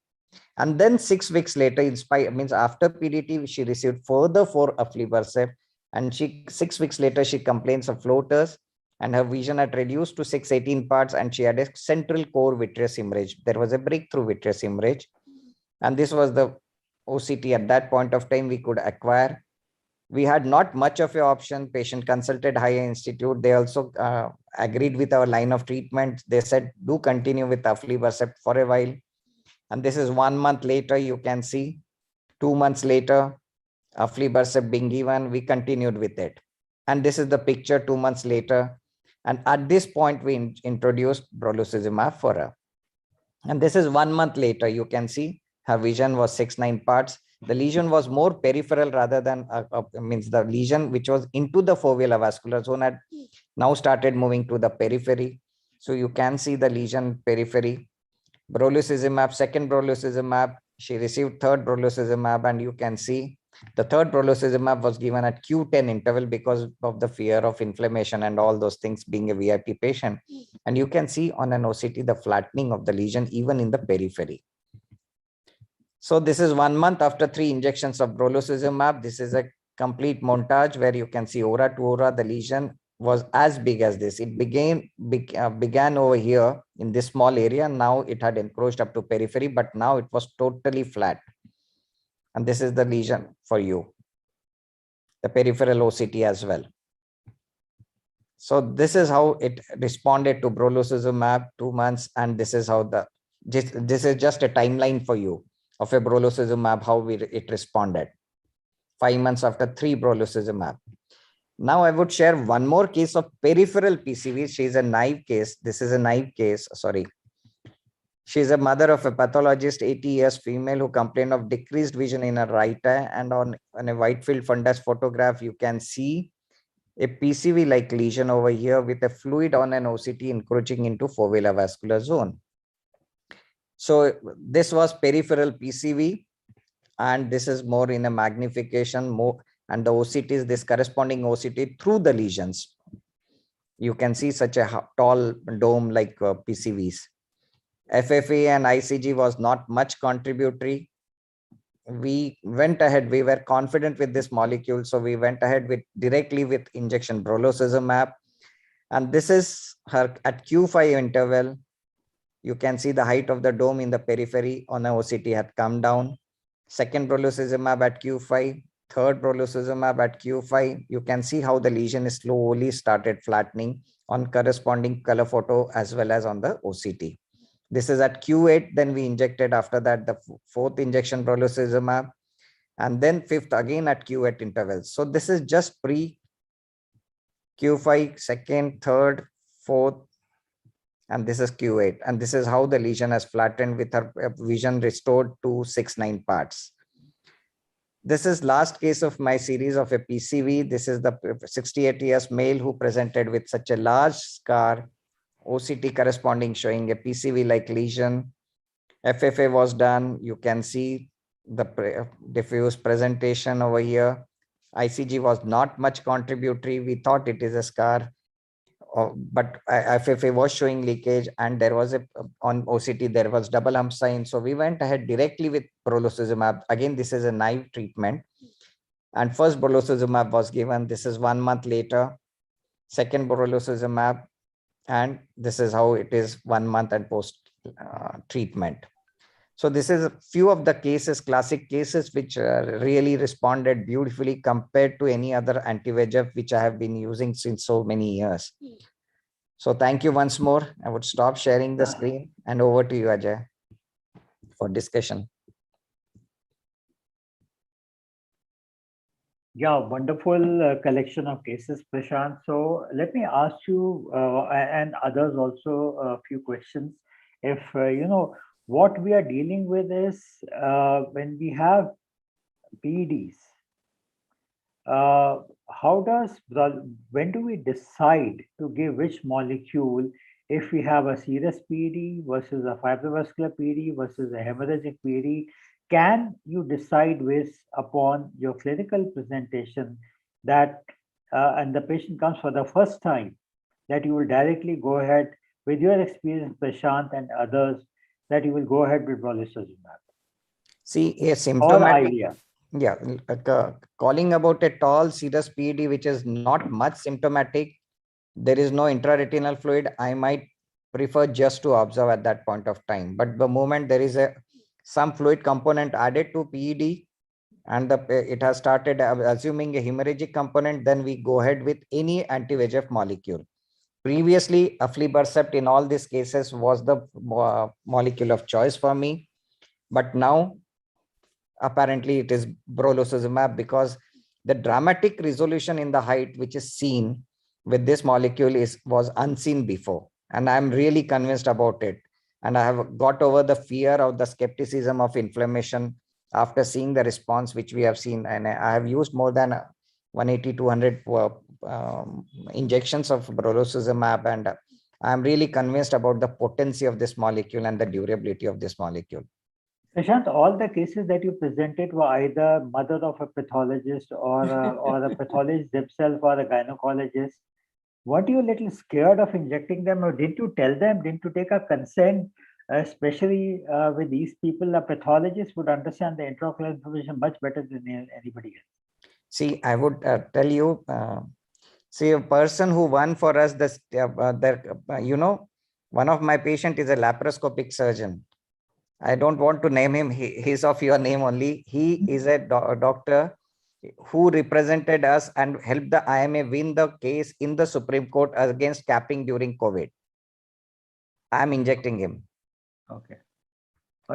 And then 6 weeks later, in spite means after PDT, she received further 4 aflibercept, and 6 weeks later she complains of floaters, and her vision had reduced to 618 parts, and she had a central core vitreous hemorrhage. There was a breakthrough vitreous hemorrhage, and this was the OCT at that point of time we could acquire. We had not much of an option. Patient consulted higher institute. They also agreed with our line of treatment. They said, do continue with aflibercept for a while. And this is 1 month later, you can see. 2 months later, aflibercept being given, we continued with it. And this is the picture 2 months later. And at this point, we introduced brolucizumab for her. And this is 1 month later, you can see her vision was 6-9 parts. The lesion was more peripheral rather than means the lesion which was into the foveolar vascular zone had now started moving to the periphery. So you can see the lesion periphery. Brolucizumab, second brolucizumab, she received third brolucizumab, and you can see the third brolucizumab was given at Q10 interval because of the fear of inflammation and all those things, being a VIP patient. And you can see on an OCT the flattening of the lesion even in the periphery. So this is 1 month after 3 injections of brolucizumab. This is a complete montage where you can see aura to aura, the lesion was as big as this. It began over here in this small area. Now it had encroached up to periphery, but now it was totally flat. And this is the lesion for you, the peripheral OCT as well. So this is how it responded to brolucizumab 2 months. And this is how this is just a timeline for you of a brolucizumab, how it responded 5 months after 3 brolucizumab. Now I would share one more case of peripheral PCV. She is a naive case. This is a naive case, sorry. She is a mother of a pathologist, 80 years female, who complained of decreased vision in her right eye. And on a wide field fundus photograph, you can see a PCV-like lesion over here with a fluid on an OCT encroaching into foveolar vascular zone. So this was peripheral PCV, and this is more in a magnification more, and the OCT is this corresponding OCT through the lesions. You can see such a tall dome like PCVs. FFA and ICG was not much contributory. We went ahead, we were confident with this molecule, so we went ahead directly with injection brolucizumab. And this is her at Q5 interval. You can see the height of the dome in the periphery on the OCT had come down. Second brolucizumab at Q5, third brolucizumab at Q5. You can see how the lesion is slowly started flattening on corresponding color photo as well as on the OCT. This is at Q8. Then we injected after that the fourth injection brolucizumab, and then fifth again at Q8 intervals. So this is just pre Q5, second, third, fourth, and this is Q8. And this is how the lesion has flattened with her vision restored to 6-9 parts. This is last case of my series of a PCV. This is the 68 years male who presented with such a large scar, OCT corresponding showing a PCV-like lesion. FFA was done. You can see the diffuse presentation over here. ICG was not much contributory. We thought it is a scar, but FFA was showing leakage, and there was on OCT, there was double hump sign. So we went ahead directly with brolucizumab. Again, this is a naive treatment. And first brolucizumab was given. This is 1 month later. Second brolucizumab. And this is how it is 1 month and post treatment. So this is a few of the cases, classic cases, which really responded beautifully compared to any other anti-VEGF, which I have been using since so many years. So thank you once more. I would stop sharing the screen and over to you, Ajay, for discussion. Yeah, wonderful collection of cases, Prashant. So let me ask you and others also a few questions. If, what we are dealing with is when we have PEDs, when do we decide to give which molecule if we have a serous PED versus a fibrovascular PED versus a hemorrhagic PED? Can you decide based upon your clinical presentation that, and the patient comes for the first time, that you will directly go ahead with your experience, Prashant and others, that you will go ahead with brolucizumab? See, a or symptomatic, IVR. yeah, calling about a tall serous PED, which is not much symptomatic, there is no intraretinal fluid, I might prefer just to observe at that point of time. But the moment there is some fluid component added to PED and it has started assuming a hemorrhagic component, then we go ahead with any anti-VEGF molecule. Previously, aflibercept in all these cases was the molecule of choice for me, but now apparently it is brolucizumab, because the dramatic resolution in the height which is seen with this molecule was unseen before, and I'm really convinced about it. And I have got over the fear of the skepticism of inflammation after seeing the response which we have seen. And I have used more than 180, 200 injections of brolucizumab, and I'm really convinced about the potency of this molecule and the durability of this molecule. Prashant, all the cases that you presented were either mother of a pathologist or a pathologist themselves or a gynecologist. Weren't you a little scared of injecting them, or didn't you tell them? Didn't you take a consent? Especially with these people, a pathologist would understand the intraocular information much better than anybody else. See, I would tell you, see, a person who won for us this, one of my patient is a laparoscopic surgeon. I don't want to name him. He's of your name only. He is a doctor who represented us and helped the IMA win the case in the Supreme Court against capping during COVID. I'm injecting him. Okay.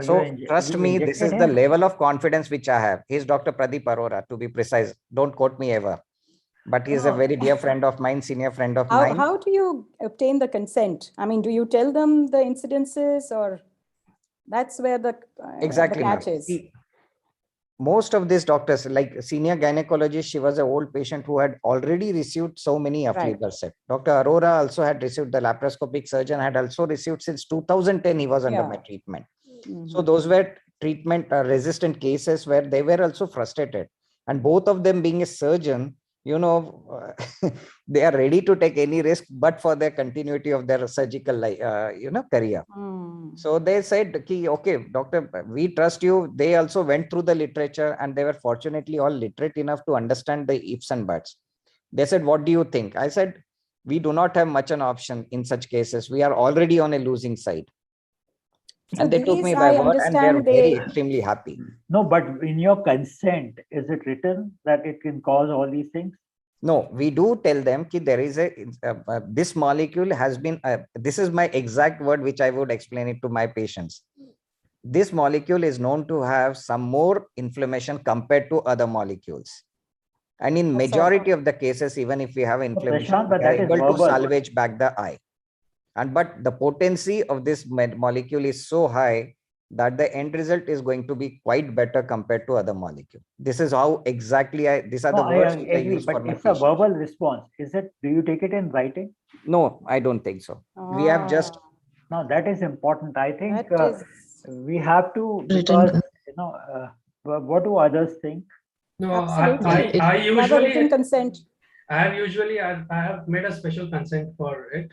So trust me, this is the level of confidence which I have. He's Dr. Pradeep Arora, to be precise. Don't quote me ever. But he is a very dear friend of mine, senior friend of mine. How do you obtain the consent? I mean, do you tell them the incidences, or that's where the catch is? Most of these doctors, like senior gynecologist, she was an old patient who had already received so many aflibercept. Right. Dr. Arora also had received, the laparoscopic surgeon had also received since 2010. He was under my treatment. Mm-hmm. So those were treatment resistant cases where they were also frustrated. And both of them being a surgeon, they are ready to take any risk, but for the continuity of their surgical, career. Mm. So they said, okay, doctor, we trust you. They also went through the literature, and they were fortunately all literate enough to understand the ifs and buts. They said, what do you think? I said, we do not have much an option in such cases. We are already on a losing side. And so they took me by word, and they're very extremely happy. No, but in your consent, is it written that it can cause all these things? No, we do tell them that there is this molecule has been, this is my exact word, which I would explain it to my patients. This molecule is known to have some more inflammation compared to other molecules. And in majority of the cases, even if we have inflammation, we are able to salvage back the eye. But the potency of this molecule is so high that the end result is going to be quite better compared to other molecule. This is how exactly these are the words I use for my patients. It's a verbal response. Is it? Do you take it in writing? No, I don't think so. We have just. No, that is important. I think we have to, because what do others think? No, I usually consent. I have made a special consent for it.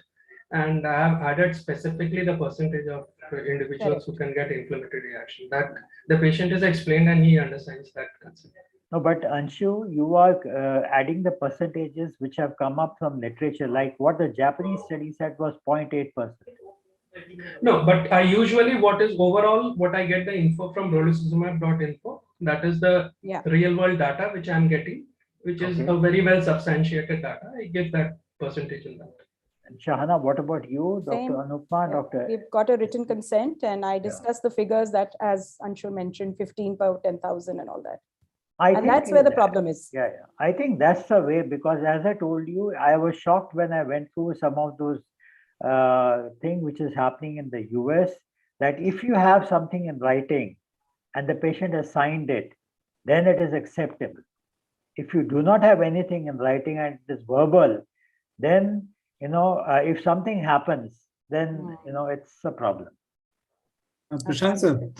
And I have added specifically the percentage of individuals who can get inflammatory reaction, that the patient is explained and he understands that concept. No, but Anshu, you are adding the percentages which have come up from literature, like what the Japanese study said was 0.8%. No, but I usually, what I get the info from brolucizumab.info, that is the real world data which I'm getting, which is a very well substantiated data. I get that percentage in that. Shahana, what about you, Dr. Anupma? Dr. We've got a written consent, and I discussed the figures that, as Anshu mentioned, 15 per 10,000 and all that. And that's where the problem is. Yeah, I think that's the way, because as I told you, I was shocked when I went through some of those things which is happening in the US, that if you have something in writing and the patient has signed it, then it is acceptable. If you do not have anything in writing and it is verbal, then if something happens, then it's a problem. Prashant sir,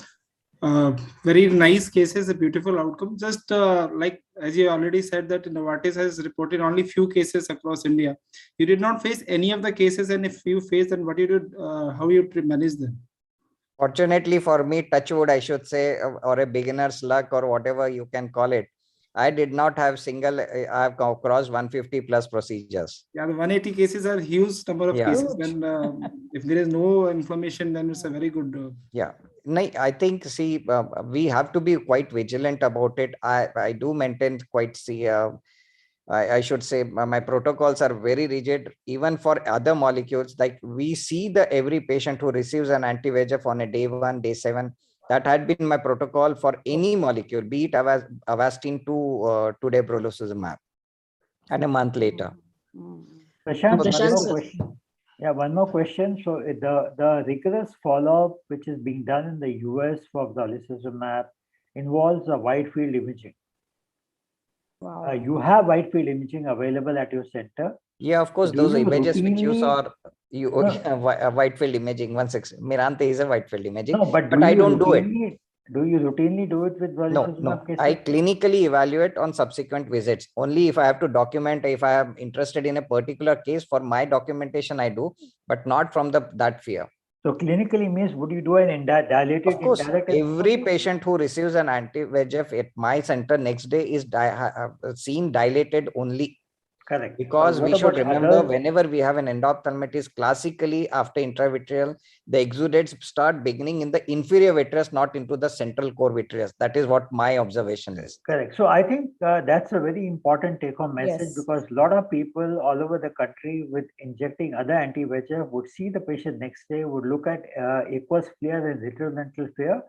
very nice cases, a beautiful outcome. Just like as you already said that Novartis has reported only few cases across India. You did not face any of the cases, and if you faced, then what you did, how you manage them? Fortunately for me, touch wood, I should say, or a beginner's luck or whatever you can call it, I did not have I have crossed 150 plus procedures. Yeah, the 180 cases are huge number of Yeah. cases. Huge. Then if there is no inflammation, then it's a very good. Yeah. I think, see, we have to be quite vigilant about it. I do maintain quite, I should say my protocols are very rigid, even for other molecules. Like we see every patient who receives an anti-VEGF on a day 1, day 7. That had been my protocol for any molecule, be it Avastin to today brolucizumab, and a month later. Prashant, So one this more is- question. Yeah, one more question. So the rigorous follow-up which is being done in the US for brolucizumab involves a wide field imaging. Wow. You have wide field imaging available at your center. Yeah, of course, Do those you images which you routinely- saw, wide field imaging. Mirante is a wide field imaging, No, but but I don't do it. Do you routinely do it with brolucizumab No, cases? I clinically evaluate on subsequent visits. Only if I have to document, if I am interested in a particular case for my documentation, I do, but not from that fear. So clinically means would you do an dilated Of course, indirect every endoscopy? patient who receives an anti-VEGF at my center next day is seen dilated only. Correct. Because What we should about remember, others? whenever we have an endophthalmitis, classically after intravitreal, the exudates start beginning in the inferior vitreous, not into the central core vitreous. That is what my observation is. Correct. So I think that's a very important take-home message Yes. because a lot of people all over the country with injecting other anti-VEGF would see the patient next day, would look at aqueous flare and retroventricular flare,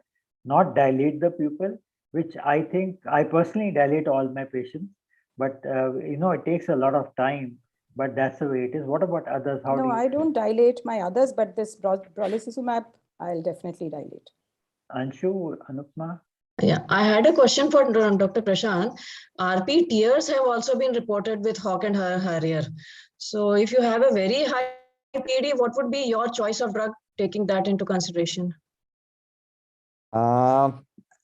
not dilate the pupil, which I think I personally dilate all my patients, but it takes a lot of time, but that's the way it is. What about others? How do No, you? I don't dilate my others, but this brolucizumab, I'll definitely dilate. Anshu, Anupma? Yeah, I had a question for Dr. Prashant. RP tears have also been reported with Hawk and Harrier. So if you have a very high PD, what would be your choice of drug, taking that into consideration?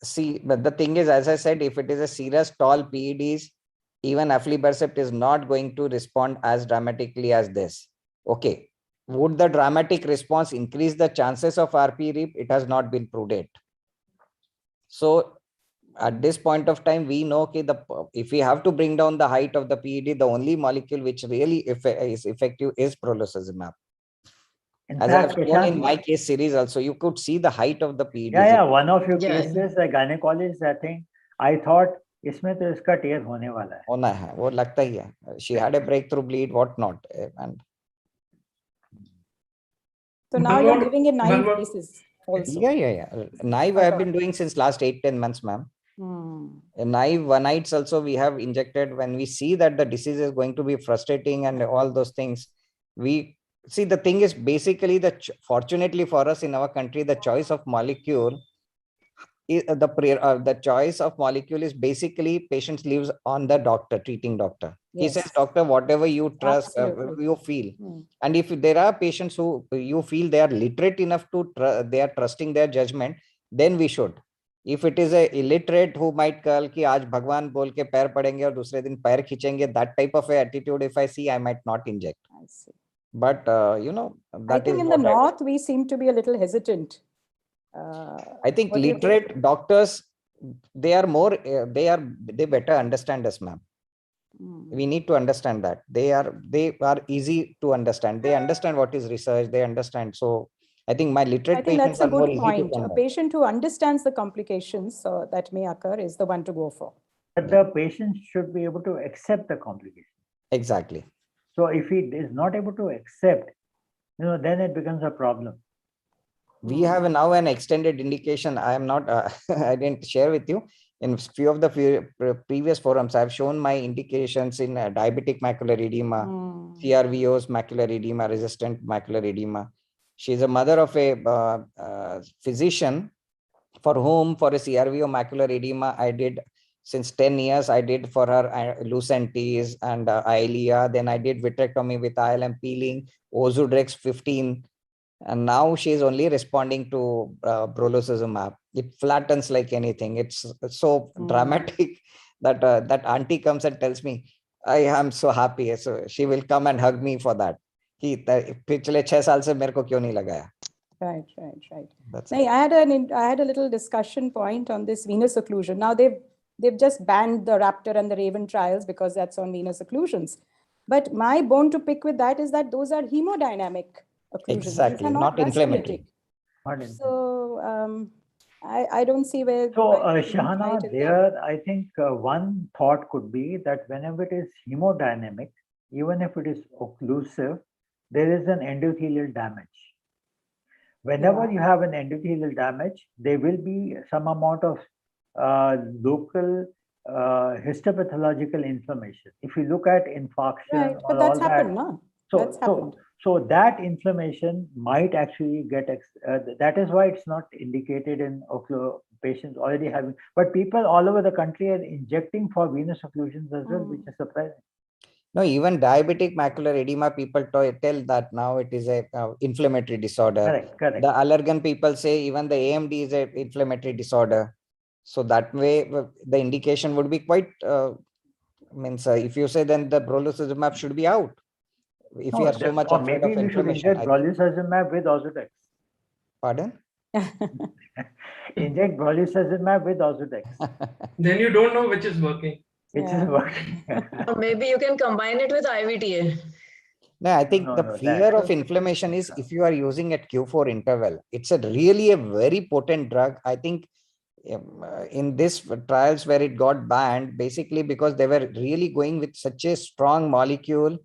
See, but the thing is, as I said, if it is a serious tall PEDs, even aflibercept is not going to respond as dramatically as this. Okay. Would the dramatic response increase the chances of RP rip? It has not been proved. So at this point of time, we know if we have to bring down the height of the PED, the only molecule which really is effective is brolucizumab. As I have shown in my case series also, you could see the height of the PED. Yeah, one of your Yeah. cases, a gynecologist, I think, I thought, इसमें तो इसका tear होने वाला है. होना है, वो लगता ही है. She had a breakthrough bleed, what not. And So now you're giving in 9 cases also. yeah. Naive I have been doing since last 8-10 months, ma'am. Naive one-nights also we have injected when we see that the disease is going to be frustrating and all those things. We see the thing is basically fortunately for us in our country, the choice of molecule the choice of molecule is basically patients lives on the doctor, treating doctor. He says, doctor, whatever you trust, you feel. And if there are patients who you feel they are literate enough to they are trusting their judgment, then we should. If it is a illiterate who might call कि आज भगवान बोल के पैर पड़ेंगे और दूसरे दिन पैर खींचेंगे, that type of a attitude if I see, I might not inject. I see. But I think in the north we seem to be a little hesitant. I think literate doctors, they better understand us, ma'am. We need to understand that they are easy to understand. They understand what is research. They understand. So I think my literate patients are more easy to convert. A patient who understands the complications that may occur is the one to go for. But the patient should be able to accept the complication. Exactly. So if he is not able to accept, then it becomes a problem. We have now an extended indication. I am not, I didn't share with you. In few of the previous forums, I've shown my indications in diabetic macular edema, CRVOs, macular edema, resistant macular edema. She's a mother of a physician for whom for a CRVO macular edema, I did since 10 years, I did for her Lucentis and Eylea. Then I did vitrectomy with ILM peeling, Ozudrex 15. And now she is only responding to brolucizumab. It flattens like anything. It's so dramatic that that auntie comes and tells me, I am so happy. So she will come and hug me for that. कि पिछले 6 साल से मेरे को क्यों नहीं लगाया. Right. That's Now, it. I had a little discussion point on this venous occlusion. Now they've just banned the Raptor and the Raven trials because that's on venous occlusions. But my bone to pick with that is that those are hemodynamic occlusions. These Exactly, are not inflammatory. So I don't see where. So, why it's Shahana, right in there. there, I think one thought could be that whenever it is hemodynamic, even if it is occlusive, there is an endothelial damage. Whenever Yeah. you have an endothelial damage, there will be some amount of local histopathological inflammation. If you look at infarction Right, or but that's all that, happened, no? That's happened. so that inflammation might actually get, that is why it's not indicated in patients already having, but people all over the country are injecting for venous occlusions as well, which is surprising. No, even diabetic macular edema, people tell that now it is a inflammatory disorder. Correct. The allergen people say even the AMD is a inflammatory disorder. So that way, the indication would be quite, if you say then the brolucizumab should be out. If No, we are so much or afraid maybe of we should inflammation. inject brolucizumab with Ozurdex. Pardon? Inject brolucizumab with Ozurdex. Then you don't know which is working. Which is working. Or maybe you can combine it with IVTA. No, I think the No, fear of inflammation is if you are using at Q4 interval, it's really a very potent drug. I think in this trials where it got banned, basically because they were really going with such a strong molecule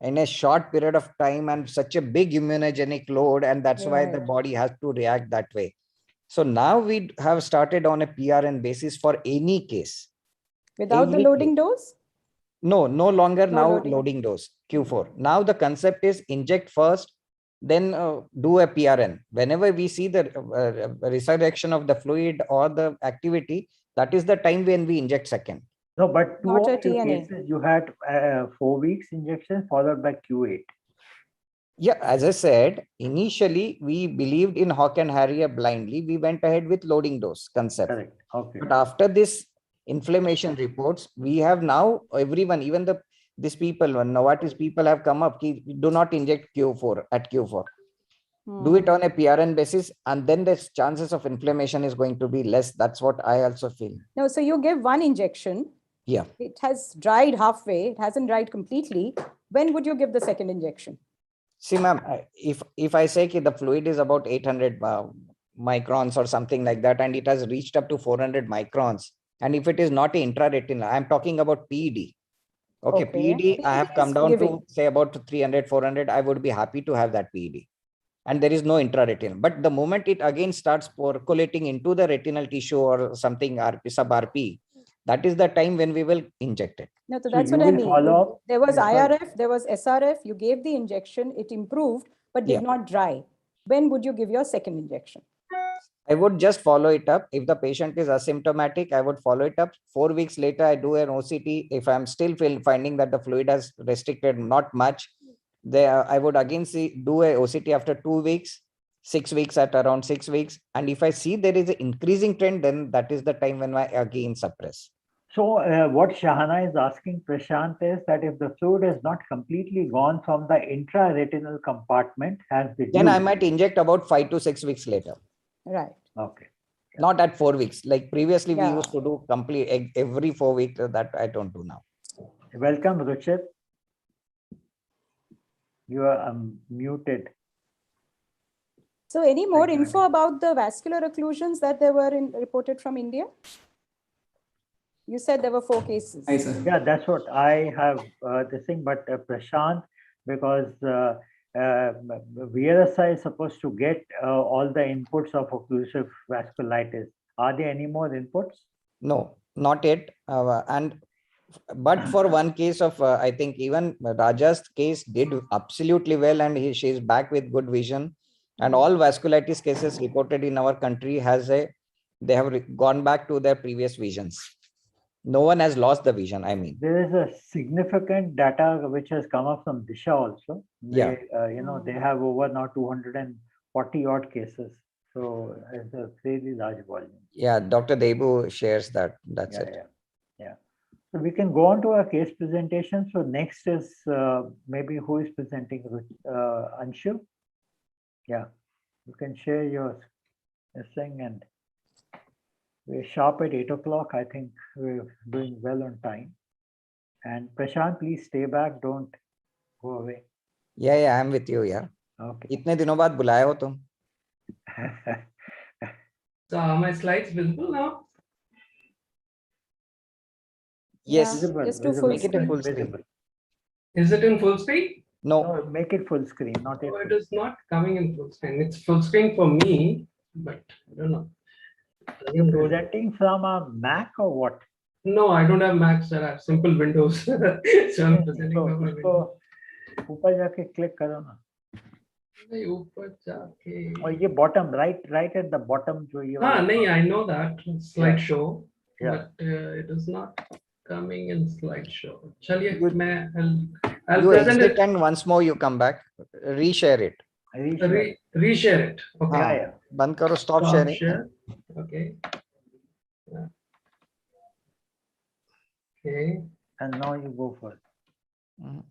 in a short period of time and such a big immunogenic load, and that's why the body has to react that way. So now we have started on a PRN basis for any case. Without the loading dose? No longer No now loading. loading dose Q4. Now the concept is inject first, then do a PRN. Whenever we see the resurrection of the fluid or the activity, that is the time when we inject second. No, but Not a two of your TNA. cases, you had 4 weeks injection followed by Q8. Yeah, as I said, initially we believed in Hawk and Harrier blindly. We went ahead with loading dose concept. Correct. Okay. But after this inflammation reports, we have now everyone, even these people, Novartis people have come up, do not inject Q4 at Q4. Do it on a PRN basis, and then the chances of inflammation is going to be less. That's what I also feel. No, so you give one injection. Yeah. It has dried halfway. It hasn't dried completely. When would you give the second injection? See, ma'am, if I say the fluid is about 800 microns or something like that, and it has reached up to 400 microns, and if it is not intraretinal, I'm talking about PED. Okay, PED, I have come down to say about 300, 400. I would be happy to have that PED. And there is no intraretinal. But the moment it again starts percolating into the retinal tissue or something sub-RP, that is the time when we will inject it. No, so that's what I mean. There was Yeah, IRF, there was SRF, you gave the injection, it improved, but did not dry. When would you give your second injection? I would just follow it up. If the patient is asymptomatic, I would follow it up. 4 weeks later, I do an OCT. If I'm still finding that the fluid has restricted not much, I would again do a OCT after 2 weeks, 6 weeks at around 6 weeks. And if I see there is an increasing trend, then that is the time when I again suppress. So what Shahana is asking Prashant is that if the fluid is not completely gone from the intraretinal compartment, then I might inject about 5 to 6 weeks later. Right. Okay. Not at 4 weeks. Like previously we used to do complete every 4 weeks. That I don't do now. Welcome, Ruchit. You are muted. So any more info about the vascular occlusions that they were reported from India? You said there were 4 cases. Hi, sir. Yeah, that's what I have this thing, but Prashant, because VLSI is supposed to get all the inputs of occlusive vasculitis. Are there any more inputs? No, not yet. But for one case of, I think even Raja's case did absolutely well, and she is back with good vision. And all vasculitis cases reported in our country they have gone back to their previous visions. No one has lost the vision. I mean, there is a significant data which has come up from Disha also. They, they have over now 240 odd cases. So it's a fairly large volume. Yeah, Dr. Debu shares that. That's it. Yeah. So we can go on to our case presentation. So next is maybe who is presenting? Anshu? Yeah. You can share your this thing, and we're sharp at 8 o'clock. I think we're doing well on time. And Prashant, please stay back. Don't go away. Yeah, I'm with you. Yeah. Okay. इतने दिनों बाद बुलाए हो तुम. So are my slides visible now? Yes. Visible, just to visible, Make it a full visible. screen. Is it in full screen? No. No, make it full screen, not Oh, it. it is not coming in full screen. It's full screen for me, but I don't know. Again, go- Presenting from a Mac or what? No, I don't have Mac, sir. I have simple Windows. So I'm presenting इसको from my इसको Windows. ऊपर जाके click करो ना. नहीं, ऊपर जाके- और ये bottom, right at the bottom जो ये हाँ, वाला- नहीं, I know that slideshow, Yeah. but it is not coming in slideshow. चलिए, You- I'll You present exit it. and once more you come back. Reshare it. Reshare it. Okay. Yeah, हाँ, yeah. बंद करो. Stop Stop sharing. share. Okay. Yeah. Okay. And now you go for it. Mhm.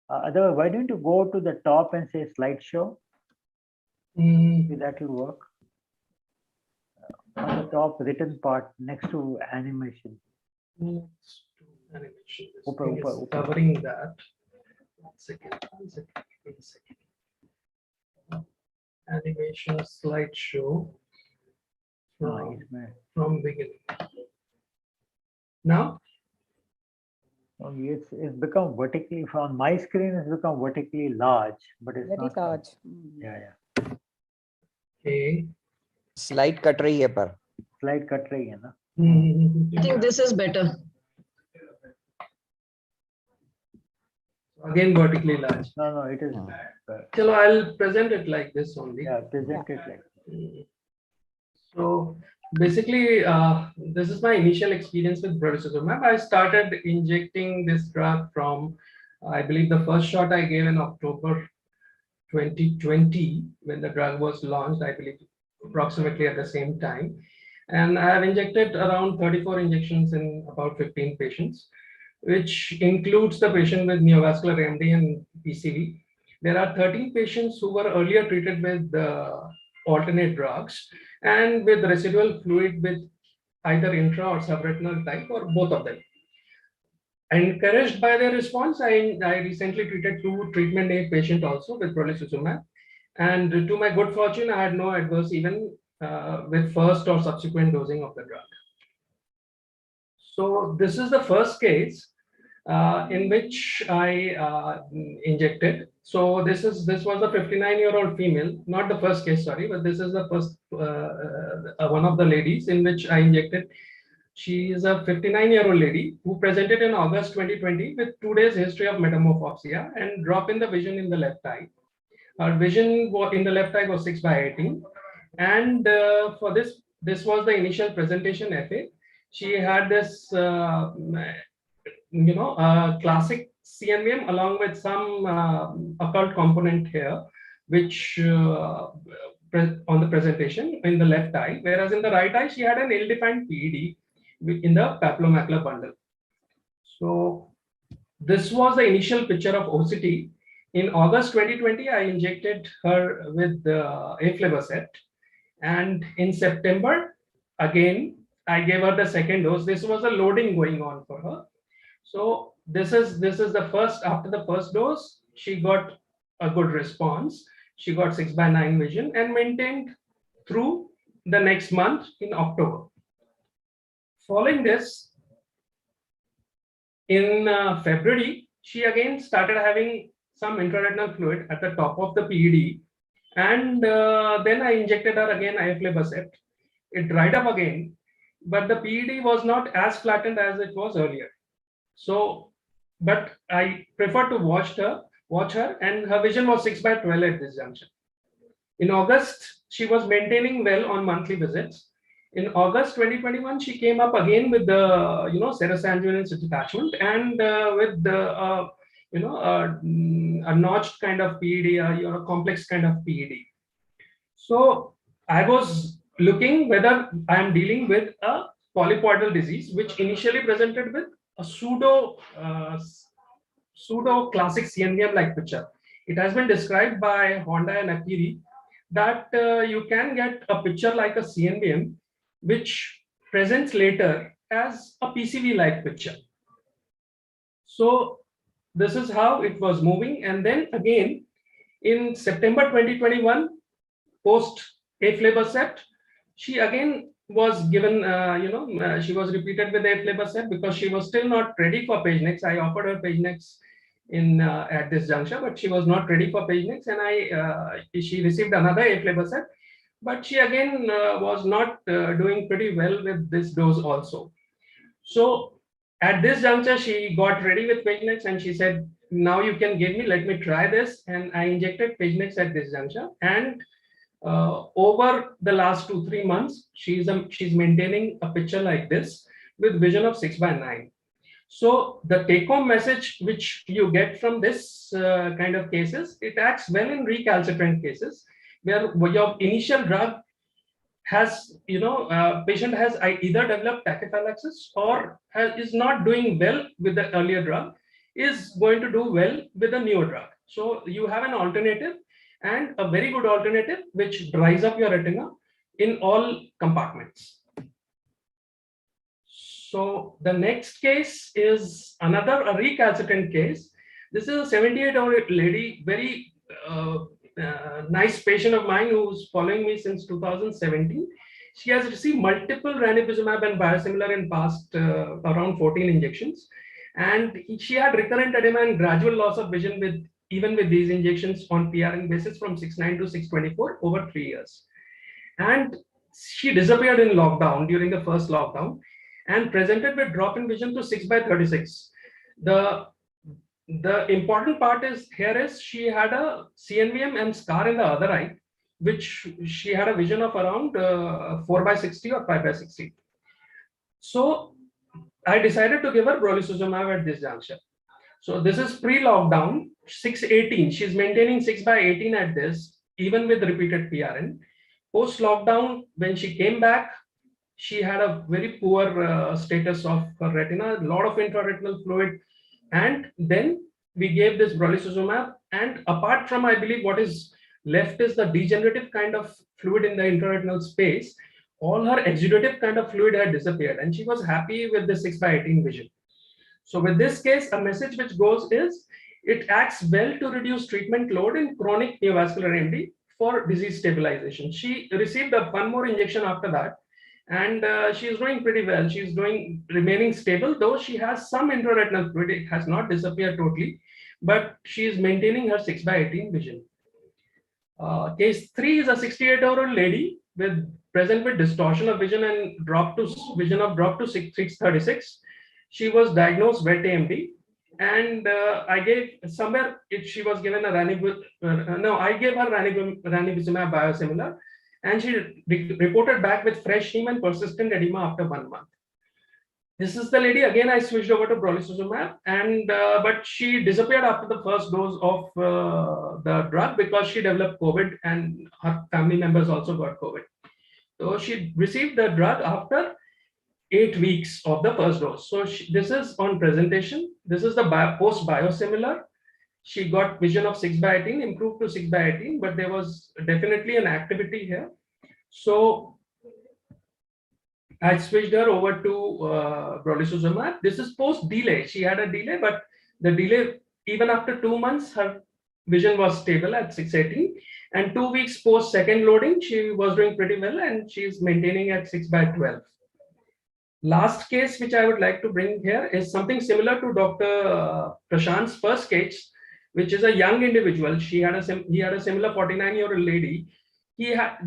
Otherwise, why don't you go to the top and say slideshow? Maybe that will work. On the top written part next to animation. Next to animation. This Upper, thing is upper, upper. covering that. One second. Wait a second. Animation slideshow हाँ, from, इसमें from beginning. Now? it's become vertically, on my screen it's become vertically large, but it's Very not. large. Yeah. Okay. Slide cut रही है पर. Slide cut रही है ना. I think this is better. Again vertically large. No, it is. So I'll present it like this only. Yeah, present it like. So basically, this is my initial experience with brolucizumab. I started injecting this drug from, I believe the first shot I gave in October 2020 when the drug was launched, I believe approximately at the same time. And I have injected around 34 injections in about 15 patients, which includes the patient with neovascular AMD and PCV. There are 13 patients who were earlier treated with alternate drugs and with residual fluid with either intra or subretinal type or both of them. Encouraged by their response, I recently treated 2 treatment-naive patients also with brolucizumab. And to my good fortune, I had no adverse event with first or subsequent dosing of the drug. So this is the first case in which I injected. So this was a 59-year-old female, not the first case, sorry, but this is the first one of the ladies in which I injected. She is a 59-year-old lady who presented in August 2020 with 2 days history of metamorphopsia and drop in the vision in the left eye. Her vision in the left eye was 6/18, and for this was the initial presentation FA. She had this classic CNVM along with some occult component here, which on the presentation in the left eye, whereas in the right eye, she had an ill-defined PED in the papillomacular bundle. So this was the initial picture of OCT. In August 2020, I injected her with aflibercept, and in September, again, I gave her the second dose. This was a loading going on for her. So this is the first, after the first dose, she got a good response. She got 6/9 vision and maintained through the next month in October. Following this, in February, she again started having some intraretinal fluid at the top of the PED, and then I injected her again aflibercept. It dried up again, but the PED was not as flattened as it was earlier. So, but I prefer to watch her, and her vision was 6/12 at this junction. In August, she was maintaining well on monthly visits. In August 2021, she came up again with the serosanguinous detachment and with the a notched kind of PED, a complex kind of PED. So I was looking whether I am dealing with a polypoidal disease, which initially presented with a pseudo classic CNVM like picture. It has been described by Honda and Akiri that you can get a picture like a CNVM, which presents later as a PCV-like picture. So this is how it was moving. And then again, in September 2021, post aflibercept, she again was given, she was repeated with aflibercept because she was still not ready for Pagenex. I offered her Pagenex in at this juncture, but she was not ready for Pagenex, and she received another aflibercept, but she again was not doing pretty well with this dose also. So at this juncture, she got ready with Pagenex and she said, now you can give me, let me try this. And I injected Pagenex at this juncture. And over the last 2-3 months, she's maintaining a picture like this with vision of 6/9. So the take-home message which you get from this kind of cases, it acts well in recalcitrant cases where your initial drug has, patient has either developed tachyphylaxis or is not doing well with the earlier drug, is going to do well with the newer drug. So you have an alternative, and a very good alternative, which dries up your retina in all compartments. So the next case is another recalcitrant case. This is a 78-year-old lady, very nice patient of mine who's following me since 2017. She has received multiple ranibizumab and biosimilar in past around 14 injections. And she had recurrent edema and gradual loss of vision even with these injections on PRN basis from 6/9 to 6/24 over 3 years. And she disappeared in lockdown during the first lockdown and presented with drop in vision to 6/36. The important part is here is she had a CNVM and scar in the other eye, which she had a vision of around 4/60 or 5/60. So I decided to give her brolucizumab at this juncture. So this is pre-lockdown, 6/18. She's maintaining 6/18 at this, even with repeated PRN. Post-lockdown, when she came back, she had a very poor status of her retina, a lot of intraretinal fluid. And then we gave this brolucizumab. And apart from, I believe, what is left is the degenerative kind of fluid in the intraretinal space, all her exudative kind of fluid had disappeared. And she was happy with the 6/18 vision. So with this case, a message which goes is, it acts well to reduce treatment load in chronic neovascular AMD for disease stabilization. She received one more injection after that. And she is doing pretty well. She is remaining stable, though she has some intraretinal fluid. It has not disappeared totally, but she is maintaining her 6/18 vision. Case 3 is a 68-year-old lady present with distortion of vision and vision drop to 6/36. She was diagnosed wet AMD, and I gave she was given a I gave her ranibizumab biosimilar. And she reported back with fresh heme and persistent edema after 1 month. This is the lady. Again, I switched over to brolucizumab, and but she disappeared after the first dose of the drug because she developed COVID, and her family members also got COVID. So she received the drug after 8 weeks of the first dose. So this is on presentation. This is the post biosimilar. She got vision of 6/18, improved to 6/18, but there was definitely an activity here. So I switched her over to brolucizumab. This is post delay. She had a delay, but the delay, even after 2 months, her vision was stable at 6/18. And 2 weeks post second loading, she was doing pretty well, and she is maintaining at 6/12. Last case, which I would like to bring here, is something similar to Dr. Prashant's first case, which is a young individual. He had a similar 49-year-old lady.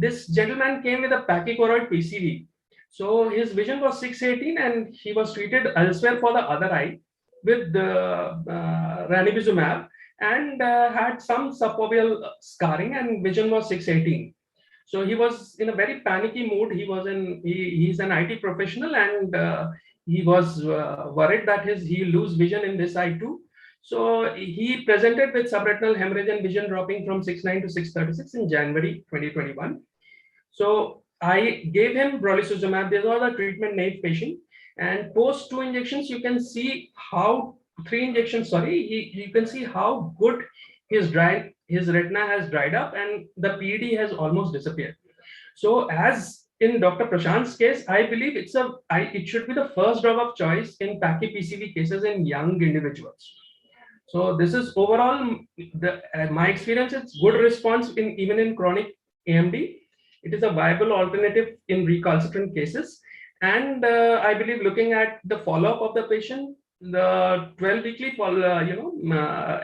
This gentleman came with a pachychoroid PCV. So his vision was 6/18, and he was treated elsewhere for the other eye with the ranibizumab, and had some subfoveal scarring, and vision was 6/18. So he was in a very panicky mood. He's an IT professional, and he was worried that he'll lose vision in this eye too. So he presented with subretinal hemorrhage and vision dropping from 6/9 to 6/36 in January 2021. So I gave him brolucizumab. This was a treatment-naive patient, and post 2 injections, you can see how 3 injections. Sorry, you can see how good his dry his retina has dried up and the PD has almost disappeared. So as in Dr. Prashant's case, I believe it should be the first drug of choice in PACI-PCV cases in young individuals. So this is overall my experience. It's good response even in chronic AMD. It is a viable alternative in recalcitrant cases. And I believe looking at the follow-up of the patient, the 12-weekly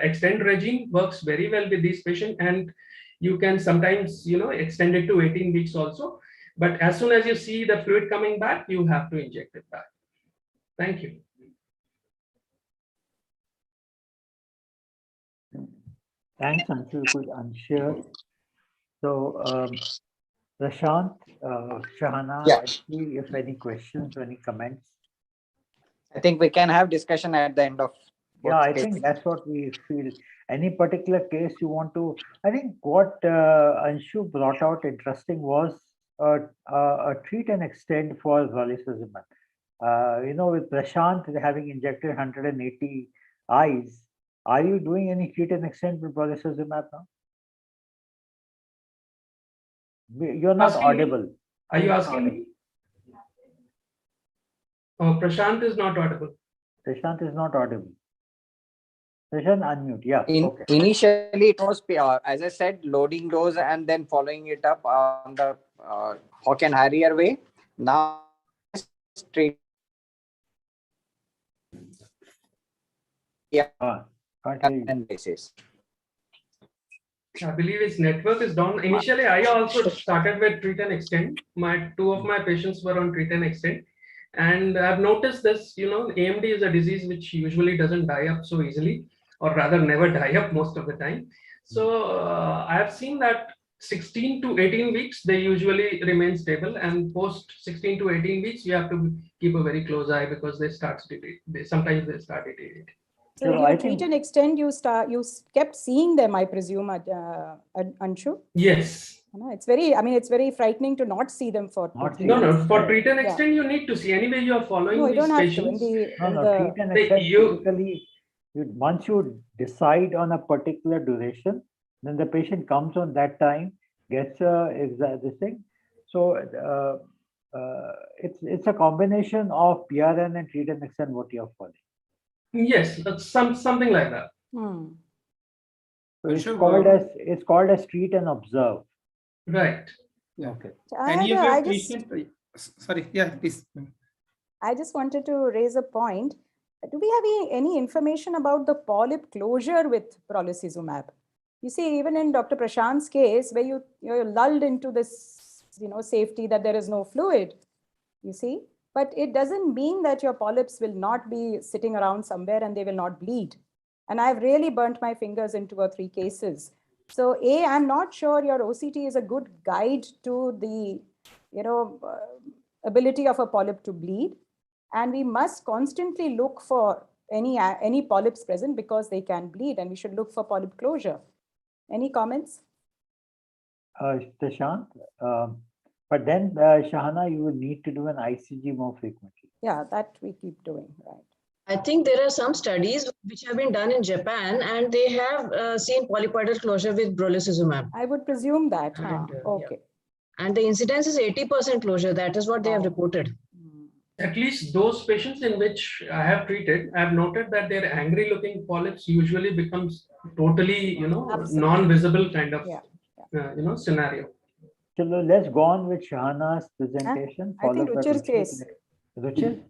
extend regime works very well with these patients, and you can sometimes extend it to 18 weeks also. But as soon as you see the fluid coming back, you have to inject it back. Thank you. Thanks, Anshu. Good unsure. So, Prashant, Shahana, Yeah. if any questions or any comments. I think we can have discussion at the end of. Yeah, I think that's what we feel. Any particular case you want to? I think what Anshu brought out interesting was a treat and extend for brolucizumab. With Prashant having injected 180 eyes, are you doing any treat and extend with brolucizumab now? You're not Asking me? audible. Are you asking me? Oh, Prashant is not audible. Prashant is not audible. Prashant, unmute. Yeah. Okay. Initially, it was, as I said, loading dose and then following it up on the Hawk and Harrier way. Now, straight. Yeah. And basis. I believe his network is down. Initially, I also started with treat and extend. Two of my patients were on treat and extend. And I've noticed this, AMD is a disease which usually doesn't die up so easily, or rather never die up most of the time. So I've seen that 16 to 18 weeks, they usually remain stable. And post 16 to 18 weeks, you have to keep a very close eye because sometimes they start deteriorating. So you treat and extend, you kept seeing them, I presume, Anshu? Yes. It's very frightening to not see them for. No, for treat and extend, you need to see. Anyway, you are following these patients. Treat and extend, typically, once you decide on a particular duration, then the patient comes on that time, gets this thing. So it's a combination of PRN and treat and extend what you are following. Yes, that's something like that. So it's called as treat and observe. Right. Yeah. Okay. Sorry. Yeah, please. I just wanted to raise a point. Do we have any information about the polyp closure with brolucizumab? You see, even in Dr. Prashant's case, where you're lulled into this, safety that there is no fluid, you see, but it doesn't mean that your polyps will not be sitting around somewhere and they will not bleed. And I've really burnt my fingers in 2 or 3 cases. So I'm not sure your OCT is a good guide to the, ability of a polyp to bleed. And we must constantly look for any polyps present because they can bleed, and we should look for polyp closure. Any comments? Prashant, but then Shahana, you would need to do an ICG more frequently. Yeah, that we keep doing, right? I think there are some studies which have been done in Japan, and they have seen polypoidal closure with brolucizumab. I would presume that. Okay. Yeah. And the incidence is 80% closure. That is what they have reported. At least those patients in which I have treated, I have noted that their angry looking polyps usually becomes totally, non-visible kind of, scenario. So let's go on with Shahana's presentation. I think Ruchir's case. Ruchir?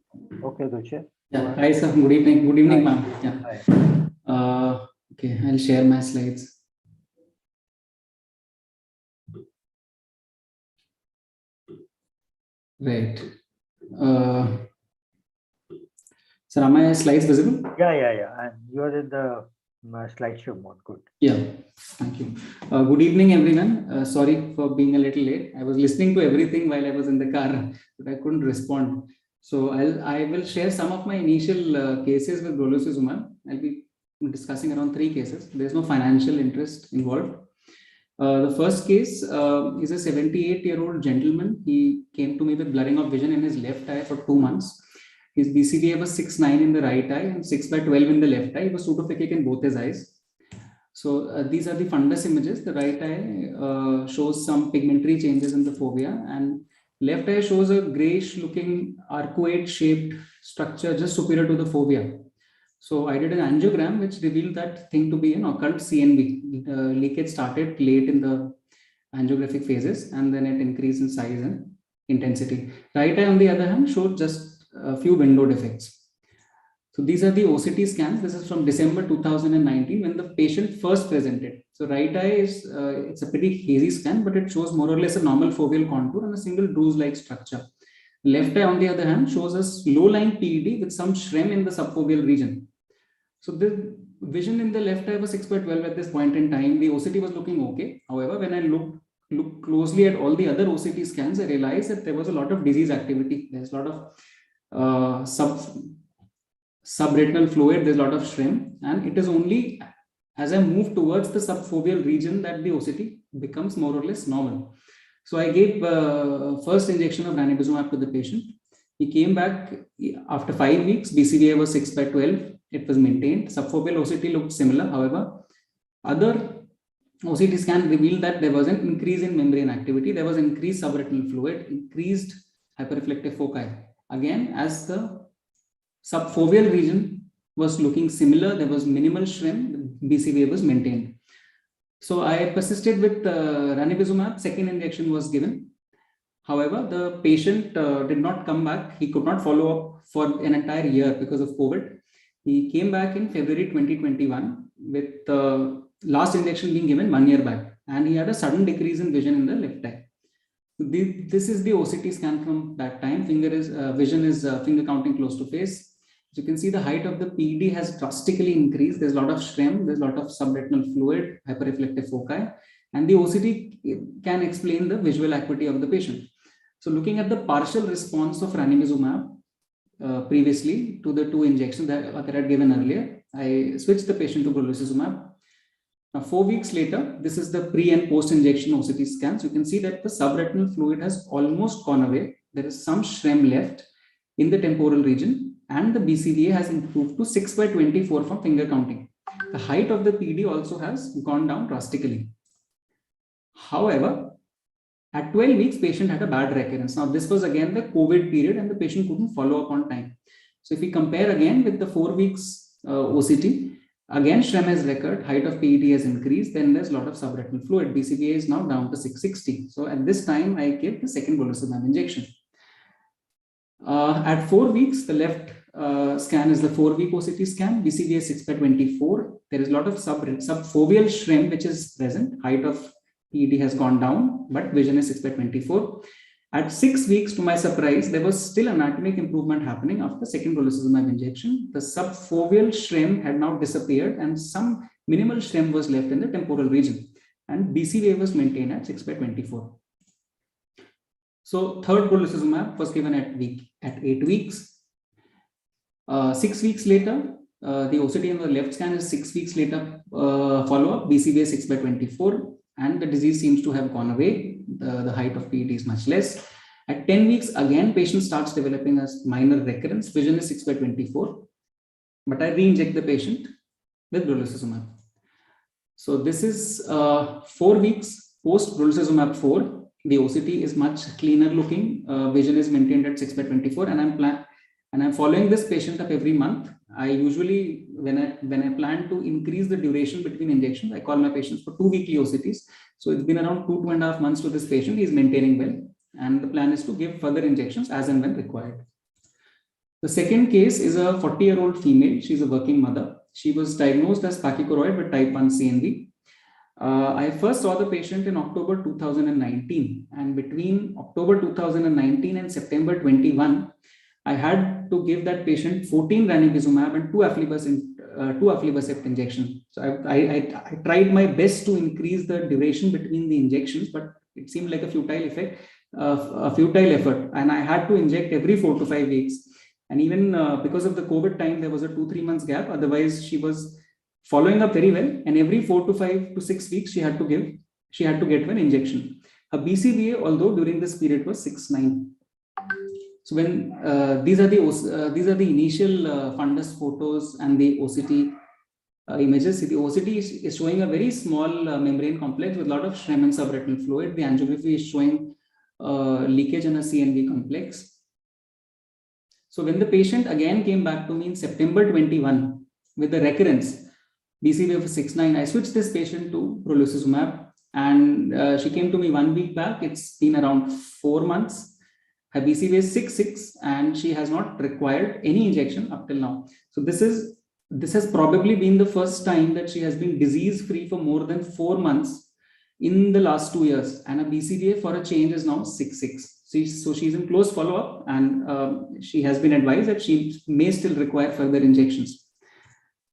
Okay, Ruchir. Yeah, hi sir, good evening. Good evening, ma'am. Yeah. Okay, I'll share my slides. Right. Sir, are my slides visible? Yeah. And you're in the slideshow mode. Good. Yeah, thank you. Good evening, everyone. Sorry for being a little late. I was listening to everything while I was in the car, but I couldn't respond. So I will share some of my initial cases with brolucizumab. I'll be discussing around 3 cases. There's no financial interest involved. The first case is a 78-year-old gentleman. He came to me with blurring of vision in his left eye for 2 months. His BCVA was 6/9 in the right eye and 6/12 in the left eye. He was pseudophakic in both his eyes. So these are the fundus images. The right eye shows some pigmentary changes in the fovea, and left eye shows a grayish looking arcuate shaped structure just superior to the fovea. So I did an angiogram which revealed that thing to be an occult CNV. Leakage started late in the angiographic phases, and then it increased in size and intensity. Right eye, on the other hand, showed just a few window defects. So these are the OCT scans. This is from December 2019 when the patient first presented. So right eye is, it's a pretty hazy scan, but it shows more or less a normal foveal contour and a single bruise-like structure. Left eye, on the other hand, shows a low-lying PED with some shrem in the subfoveal region. So the vision in the left eye was 6/12 at this point in time. The OCT was looking okay. However, when I looked closely at all the other OCT scans, I realized that there was a lot of disease activity. There's a lot of subretinal fluid, there's a lot of shrem, and it is only as I move towards the subfoveal region that the OCT becomes more or less normal. So I gave first injection of ranibizumab to the patient. He came back after 5 weeks. BCVA was 6/12. It was maintained. Subfoveal OCT looked similar. However, other OCT scan revealed that there was an increase in membrane activity. There was increased subretinal fluid, increased hyperreflective foci. Again, as the subfoveal region was looking similar, there was minimal shrem, BCVA was maintained. So I persisted with ranibizumab. Second injection was given. However, the patient did not come back. He could not follow up for an entire year because of COVID. He came back in February 2021 with the last injection being given 1 year back, and he had a sudden decrease in vision in the left eye. This is the OCT scan from that time. Vision is finger counting close to face. As you can see, the height of the PED has drastically increased. There's a lot of shrem, there's a lot of subretinal fluid, hyperreflective foci, and the OCT can explain the visual acuity of the patient. So looking at the partial response of ranibizumab previously to the 2 injections that I had given earlier, I switched the patient to brolucizumab. Now 4 weeks later, this is the pre and post injection OCT scans. You can see that the subretinal fluid has almost gone away. There is some shrem left in the temporal region, and the BCVA has improved to 6/24 from finger counting. The height of the PD also has gone down drastically. However, at 12 weeks, patient had a bad recurrence. Now, this was again the COVID period and the patient couldn't follow up on time. So if we compare again with the 4 weeks OCT, again, shrem has recurred, height of PED has increased, then there's a lot of subretinal fluid. BCVA is now down to 660. So at this time, I gave the second brolucizumab injection. At 4 weeks, the left scan is the 4-week OCT scan, BCVA 6/24. There is a lot of subfoveal shrem which is present. Height of PED has gone down, but vision is 6/24. At 6 weeks, to my surprise, there was still anatomic improvement happening after second brolucizumab injection. The subfoveal shrem had now disappeared and some minimal shrem was left in the temporal region, and BCVA was maintained at 6/24. So third brolucizumab was given at 8 weeks. 6 weeks later, the OCT on the left scan is 6 weeks later follow-up, BCVA 6/24, and the disease seems to have gone away. The height of PED is much less. At 10 weeks, again, patient starts developing a minor recurrence. Vision is 6/24, but I re-inject the patient with brolucizumab. So this is 4 weeks post brolucizumab 4. The OCT is much cleaner looking. Vision is maintained at 6/24, and I'm following this patient up every month. I usually, when I plan to increase the duration between injections, I call my patients for 2 weekly OCTs. So it's been around 2.5 months to this patient. He's maintaining well, and the plan is to give further injections as and when required. The second case is a 40-year-old female. She's a working mother. She was diagnosed as pachychoroid with type 1 CNV. I first saw the patient in October 2019, and between October 2019 and September 21, I had to give that patient 14 ranibizumab and 2 aflibercept injections. So I tried my best to increase the duration between the injections, but it seemed like a futile effort. And I had to inject every 4 to 5 weeks. And even because of the COVID time, there was a 2-3 months gap. Otherwise, she was following up very well. And every 4 to 5 to 6 weeks, she had to get an injection. Her BCVA, although during this period, was 6.9. So when these are the initial fundus photos and the OCT images. The OCT is showing a very small membrane complex with a lot of Schramm and subretinal fluid. The angiography is showing leakage in a CNV complex. So when the patient again came back to me in September 21 with the recurrence, BCVA of 6.9, I switched this patient to brolucizumab, and she came to me 1 week back. It's been around 4 months. Her BCVA is 6.6, and she has not required any injection up till now. So this has probably been the first time that she has been disease-free for more than 4 months in the last 2 years, and a BCVA for a change is now 6.6. So she's in close follow-up, and she has been advised that she may still require further injections.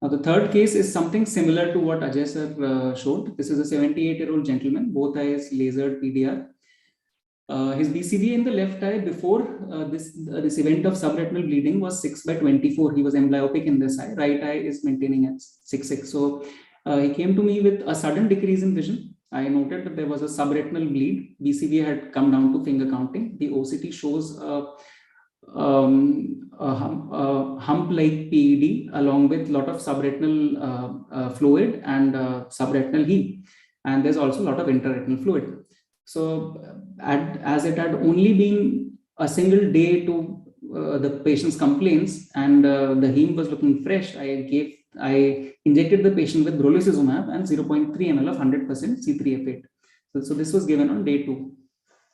Now, the third case is something similar to what Ajay sir showed. This is a 78-year-old gentleman, both eyes lasered PDR. His BCVA in the left eye before this event of subretinal bleeding was 6/24. He was amblyopic in this eye. Right eye is maintaining at 6.6. So he came to me with a sudden decrease in vision. I noted that there was a subretinal bleed. BCVA had come down to finger counting. The OCT shows a hump-like PED along with a lot of subretinal fluid and subretinal heme. And there's also a lot of intraretinal fluid. So as it had only been a single day to the patient's complaints, and the heme was looking fresh, I injected the patient with brolucizumab and 0.3 ml of 100% C3F8. So this was given on day 2.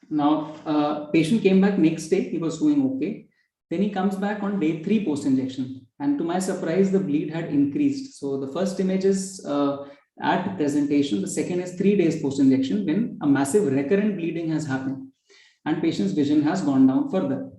Now, patient came back next day, he was doing okay. Then he comes back on day 3 post-injection. And to my surprise, the bleed had increased. So the first image is at presentation. The second is 3 days post-injection when a massive recurrent bleeding has happened and patient's vision has gone down further.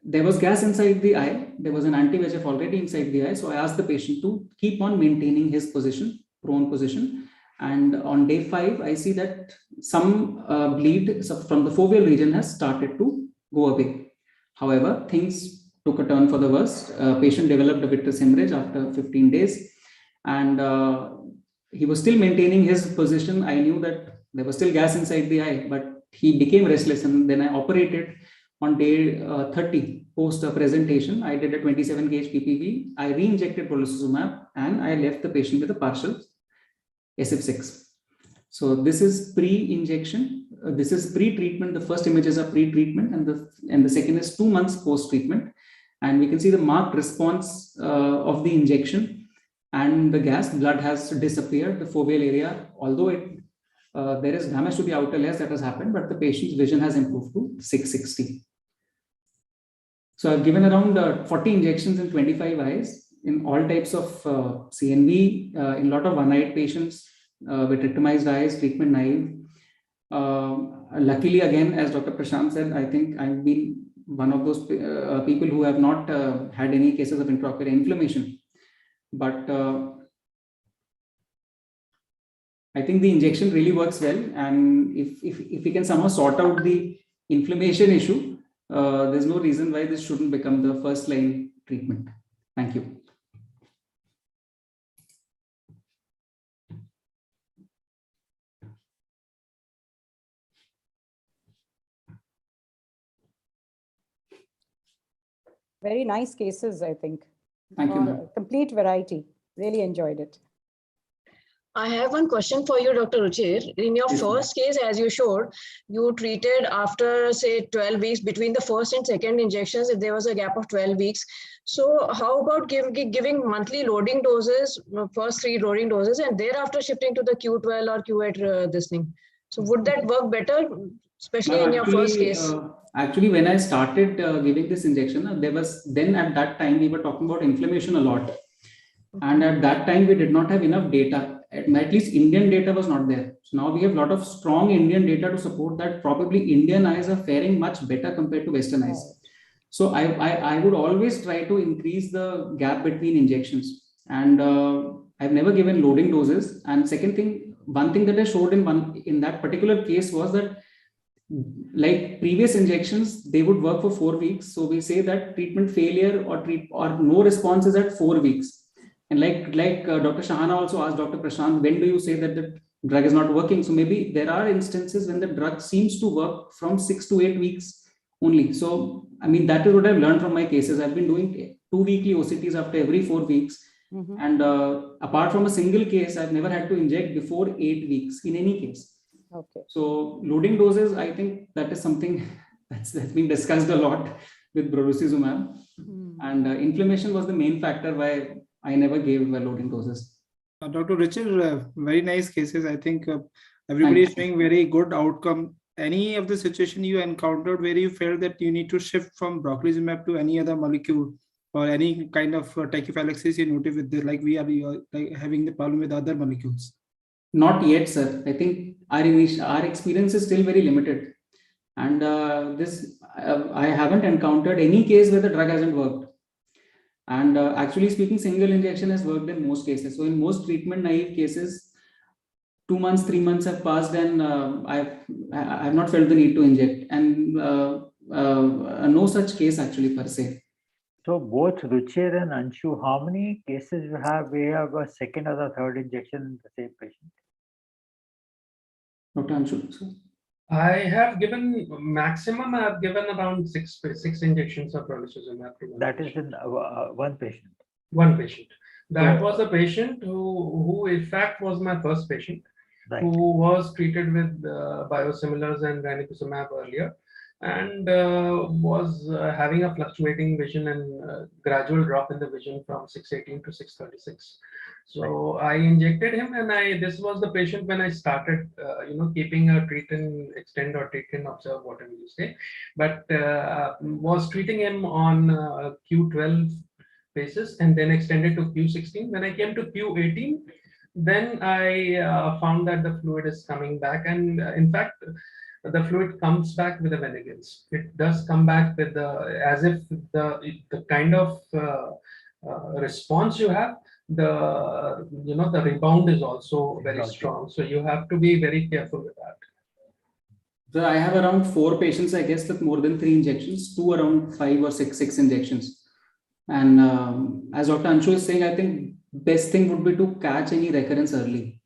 There was gas inside the eye. There was an anti-VEGF already inside the eye. So I asked the patient to keep on maintaining his position, prone position. And on day 5, I see that some bleed from the foveal region has started to go away. However, things took a turn for the worst. Patient developed a vitreous hemorrhage after 15 days. And he was still maintaining his position. I knew that there was still gas inside the eye, but he became restless. And then I operated on day 30 post presentation. I did a 27 gauge PPV. I re-injected brolucizumab and I left the patient with a partial SF6. So this is pre-injection. This is pre-treatment. The first images are pre-treatment, and the second is 2 months post-treatment. And we can see the marked response of the injection and the gas. Blood has disappeared. The foveal area, although there is damage to the outer layers that has happened, but the patient's vision has improved to 660. So I've given around 40 injections in 25 eyes in all types of CNV, in a lot of one-eyed patients with victimized eyes, treatment naive. Luckily, again, as Dr. Prashant said, I think I've been one of those people who have not had any cases of intraocular inflammation. But I think the injection really works well. And if we can somehow sort out the inflammation issue, there's no reason why this shouldn't become the first line treatment. Thank you. Very nice cases, I think. Thank you. Complete variety. Really enjoyed it. I have one question for you, Dr. Ruchir. In your first case, as you showed, you treated after, say, 12 weeks between the first and second injections, if there was a gap of 12 weeks. So how about giving monthly loading doses, first 3 loading doses, and thereafter shifting to the Q12 or Q8 this thing? So would that work better, especially in your first case? Actually, when I started giving this injection, there was then at that time, we were talking about inflammation a lot. And at that time, we did not have enough data. At least Indian data was not there. So now we have a lot of strong Indian data to support that probably Indian eyes are faring much better compared to Western eyes. So I would always try to increase the gap between injections. And I've never given loading doses. And second thing, one thing that I showed in that particular case was that like previous injections, they would work for 4 weeks. So we say that treatment failure or no response is at 4 weeks. And like Dr. Shahana also asked Dr. Prashant, when do you say that the drug is not working? So maybe there are instances when the drug seems to work from 6 to 8 weeks only. So, I mean, that is what I've learned from my cases. I've been doing 2 weekly OCTs after every 4 weeks. Mhm. And apart from a single case, I've never had to inject before 8 weeks in any case. Okay. So loading doses, I think that is something that's been discussed a lot with brolucizumab. And inflammation was the main factor why I never gave loading doses. Dr. Richard, very nice cases. I think everybody is showing very good outcome. Any of the situation you encountered where you felt that you need to shift from broccolizumab to any other molecule or any kind of tachyphylaxis you noted with this, like we are like having the problem with other molecules? Not yet, sir. I think our experience is still very limited. And I haven't encountered any case where the drug hasn't worked. And actually speaking, single injection has worked in most cases. So in most treatment naive cases, 2 months, 3 months have passed, and I've not felt the need to inject, and no such case actually per se. So both Ruchir and Anshu, how many cases you have where you have a second or the third injection in the same patient? Dr. Anshu, sir. I have given maximum. I have given around six injections of brolucizumab. That is in one patient. One patient. That was a patient who in fact was my first patient, Right. who was treated with biosimilars and ranibizumab earlier, and was having a fluctuating vision and gradual drop in the vision from 618 to 636. So I injected him, and this was the patient when I started, keeping a treat and extend or treat and observe, whatever you say, but was treating him on Q12 basis and then extended to Q16. When I came to Q18, then I found that the fluid is coming back, and in fact, the fluid comes back with a vengeance. It does come back with as if the kind of response you have, the rebound is also very strong. So you have to be very careful with that. So I have around 4 patients, I guess, with more than 3 injections, 2 around 5 or 6 injections. And as Dr. Anshu is saying, I think best thing would be to catch any recurrence early.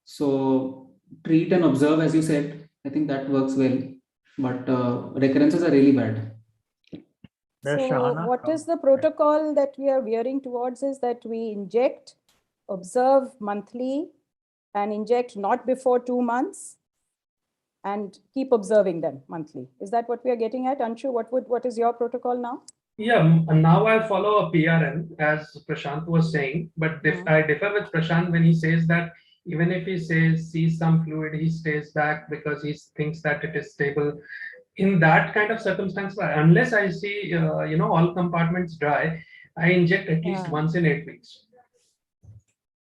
So treat and observe, as you said, I think that works well. But recurrences are really bad. So what is the protocol that we are veering towards is that we inject, observe monthly, and inject not before 2 months, and keep observing them monthly. Is that what we are getting at? Anshu, what is your protocol now? Yeah, now I follow a PRN, as Prashant was saying, but I differ with Prashant when he says that even if he sees some fluid, he stays back because he thinks that it is stable. In that kind of circumstance, unless I see all compartments dry, I inject at least once in 8 weeks.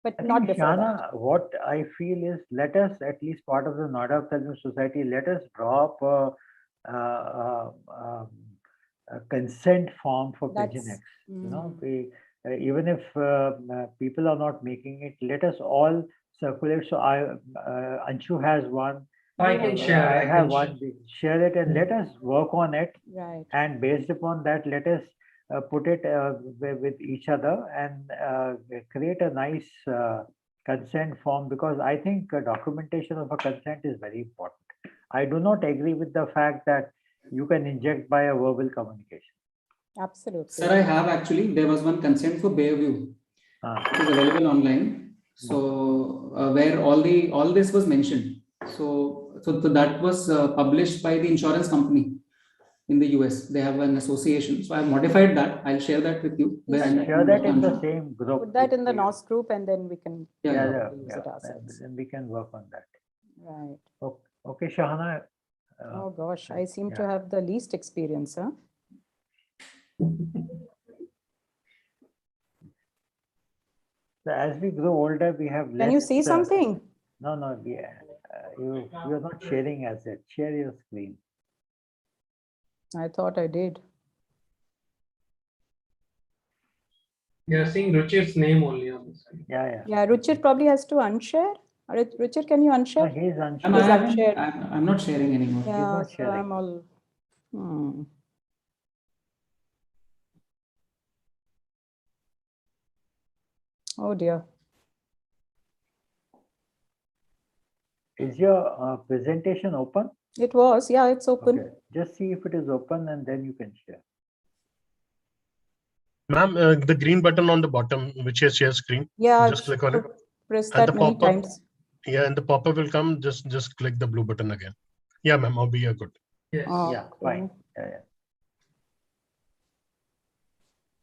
But not before Shana, what I feel is, let us, at least part of the Noida Ophthalmic Society, let us draw up a consent form for Pigeon X. Even if people are not making it, let us all circulate. So Anshu has one. I can share. I have one. Share it and let us work on it. Right. And based upon that, let us put it with each other and create a nice consent form, because I think documentation of a consent is very important. I do not agree with the fact that you can inject by a verbal communication. Absolutely. Sir, I have actually. There was one consent for Bayview. It is available online. So where all this was mentioned. So that was published by the insurance company in the US. They have an association. So I have modified that. I'll share that with you. Share that in the same group. Put that in the NOS group, and then we can use it ourselves. Then we can work on that. Right. Okay, Shahana. Oh gosh, I seem to have the least experience, huh? So as we grow older, we have less. Can you see something? No, you are not sharing as it. Share your screen. I thought I did. You're seeing Ruchir's name only on the screen. Yeah, Ruchir probably has to unshare. Ruchir, can you unshare? No, he's unshared. I'm not sharing anymore. Yeah, so I'm all. Oh dear. Is your presentation open? It was, yeah, it's open. Okay. Just see if it is open and then you can share. Ma'am, the green button on the bottom, which is share screen. Yeah, Just click on it. press And that the many pop-up. times. Yeah, and the pop-up will come. Just click the blue button again. Yeah, ma'am. I'll be good. Yes. Yeah, fine.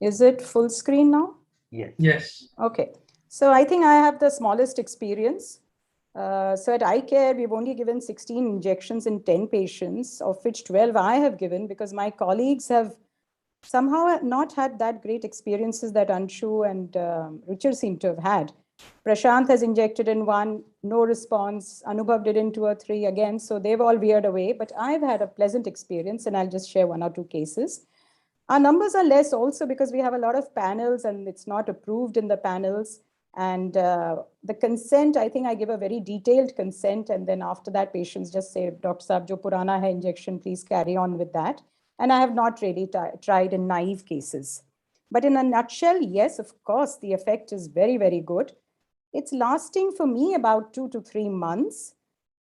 Is it full screen now? Yes. Yes. Okay. So I think I have the smallest experience. So at iCare, we've only given 16 injections in 10 patients, of which 12 I have given because my colleagues have somehow not had that great experiences that Anshu and Richard seem to have had. Prashant has injected in 1, no response. Anubhav did in 2 or 3 again. So they've all veered away, but I've had a pleasant experience and I'll just share 1 or 2 cases. Our numbers are less also because we have a lot of panels and it's not approved in the panels. And the consent, I think I give a very detailed consent. And then after that, patients just say, Dr. Saab, jo purana hai injection, please carry on with that. And I have not really tried in naive cases. But in a nutshell, yes, of course, the effect is very, very good. It's lasting for me about 2 to 3 months.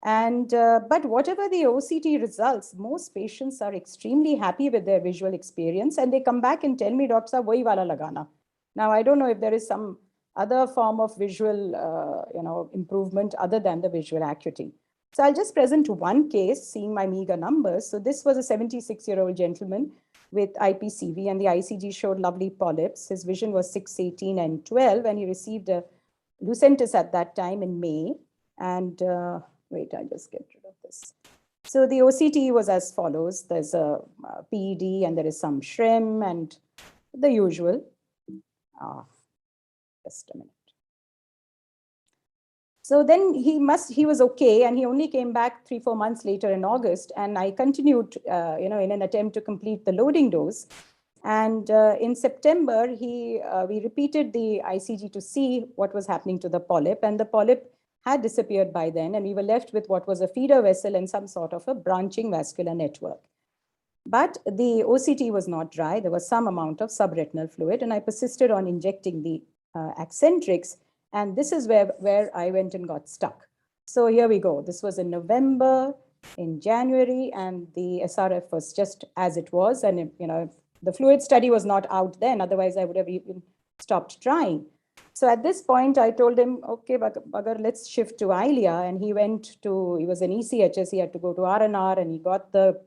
And but whatever the OCT results, most patients are extremely happy with their visual experience. And they come back and tell me, Dr. Saab, wahi wala lagana. Now, I don't know if there is some other form of visual improvement other than the visual acuity. So I'll just present 1 case, seeing my meager numbers. So this was a 76-year-old gentleman with IPCV, and the ICG showed lovely polyps. His vision was 6, 18, and 12, and he received a Lucentis at that time in May. And wait, I'll just get rid of this. So the OCT was as follows. There's a PED, and there is some shrim, and the usual. Just a minute. So then he was okay, and he only came back 3-4 months later in August, and I continued, in an attempt to complete the loading dose. And in September, we repeated the ICG to see what was happening to the polyp, and the polyp had disappeared by then, and we were left with what was a feeder vessel and some sort of a branching vascular network. But the OCT was not dry. There was some amount of subretinal fluid, and I persisted on injecting the Accentrix. And this is where I went and got stuck. So here we go. This was in November, in January, and the SRF was just as it was. And, the fluid study was not out then. Otherwise, I would have even stopped trying. So at this point, I told him, okay, Bagar, let's shift to ILIA. And he was an ECHS. He had to go to RNR, and he got the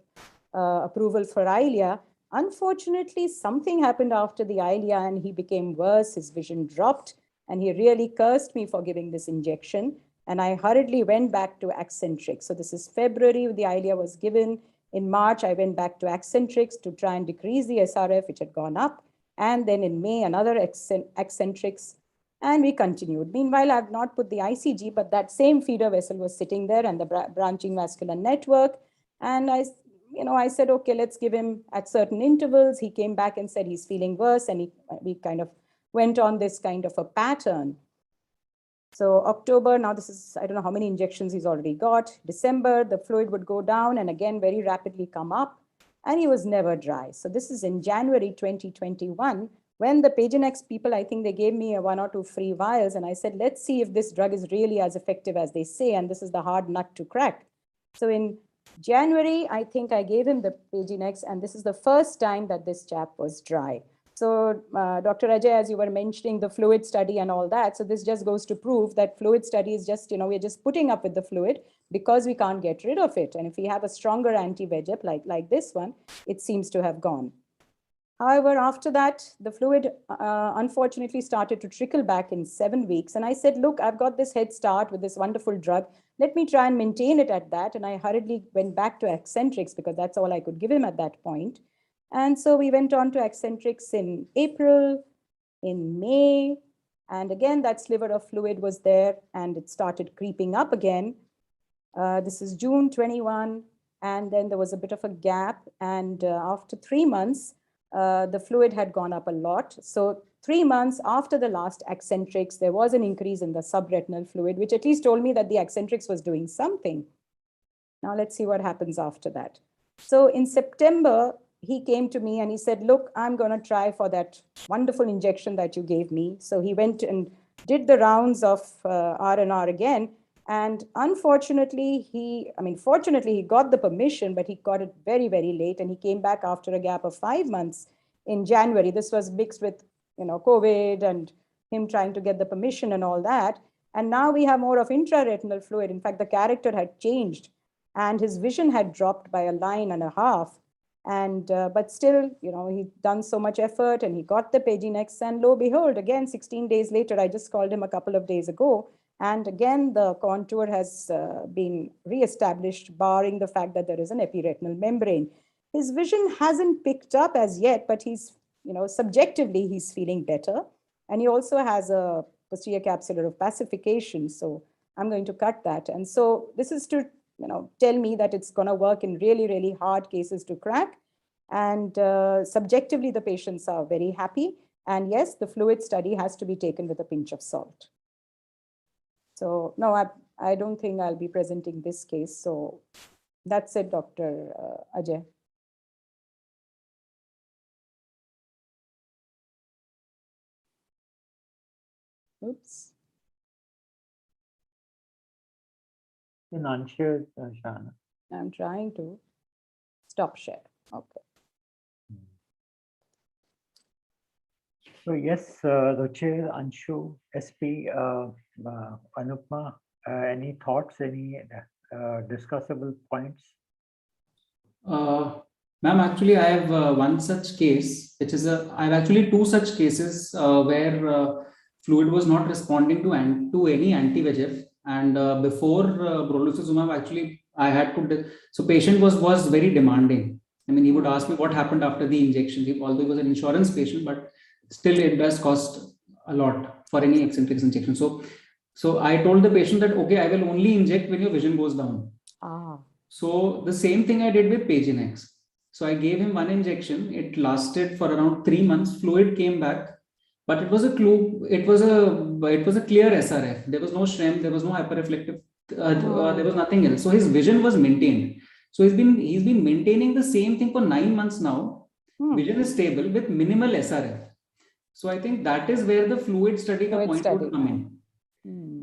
approval for ILIA. Unfortunately, something happened after the ILIA, and he became worse. His vision dropped. And he really cursed me for giving this injection. And I hurriedly went back to Accentrix. So this is February, the ILIA was given. In March, I went back to Accentrix to try and decrease the SRF, which had gone up. And then in May, another Accentrix, and we continued. Meanwhile, I have not put the ICG, but that same feeder vessel was sitting there and the branching vascular network. And I said, okay, let's give him at certain intervals. He came back and said he's feeling worse, and we kind of went on this kind of a pattern. So October, now this is, I don't know how many injections he's already got. December, the fluid would go down and again very rapidly come up, and he was never dry. So this is in January 2021, when the Pagenex people, I think they gave me 1 or 2 free vials, and I said, let's see if this drug is really as effective as they say, and this is the hard nut to crack. So in January, I think I gave him the Pagenex, and this is the first time that this chap was dry. So Dr. Ajay, as you were mentioning, the fluid study and all that. So this just goes to prove that fluid study is just, we're just putting up with the fluid because we can't get rid of it. And if we have a stronger anti-VEGF like this one, it seems to have gone. However, after that, the fluid unfortunately started to trickle back in 7 weeks. And I said, look, I've got this head start with this wonderful drug. Let me try and maintain it at that. And I hurriedly went back to Accentrix because that's all I could give him at that point. And so we went on to Accentrix in April, in May, and again, that sliver of fluid was there and it started creeping up again. This is June 21, and then there was a bit of a gap. And after 3 months, the fluid had gone up a lot. So 3 months after the last Accentrix, there was an increase in the subretinal fluid, which at least told me that the Accentrix was doing something. Now let's see what happens after that. So in September, he came to me and he said, look, I'm going to try for that wonderful injection that you gave me. So he went and did the rounds of R&R again. And unfortunately, fortunately, he got the permission, but he got it very, very late. And he came back after a gap of 5 months in January. This was mixed with, COVID and him trying to get the permission and all that. And now we have more of intraretinal fluid. In fact, the character had changed and his vision had dropped by 1.5 lines. And, but still, he'd done so much effort and he got the Paginex, and lo behold, again, 16 days later, I just called him a couple of days ago. And again, the contour has been reestablished, barring the fact that there is an epiretinal membrane. His vision hasn't picked up as yet, but he's, subjectively, he's feeling better. And he also has a posterior capsular of pacification. So I'm going to cut that. And so this is to, tell me that it's going to work in really, really hard cases to crack. And subjectively, the patients are very happy. And yes, the fluid study has to be taken with a pinch of salt. So no, I don't think I'll be presenting this case. So that's it, Dr. Ajay. Oops. In unshared, Shana. I'm trying to stop share. Okay. So yes, the chair, Anshu, SP, Anupma, any thoughts, any discussable points? Ma'am, actually, I have one such case, which is I have actually two such cases where fluid was not responding to any anti-VEGF, and before brolucizumab, actually, I had to. So patient was very demanding. I mean, he would ask me what happened after the injection. Although he was an insurance patient, but still it does cost a lot for any eccentric injection. So I told the patient that, okay, I will only inject when your vision goes down. So the same thing I did with Paginex. So I gave him one injection. It lasted for around 3 months. Fluid came back, but it was a clear SRF. There was no Shrem. There was no hyperreflective. There was nothing else. So his vision was maintained. So he's been maintaining the same thing for 9 months now. Vision is stable with minimal SRF. So I think that is where the fluid study would come in,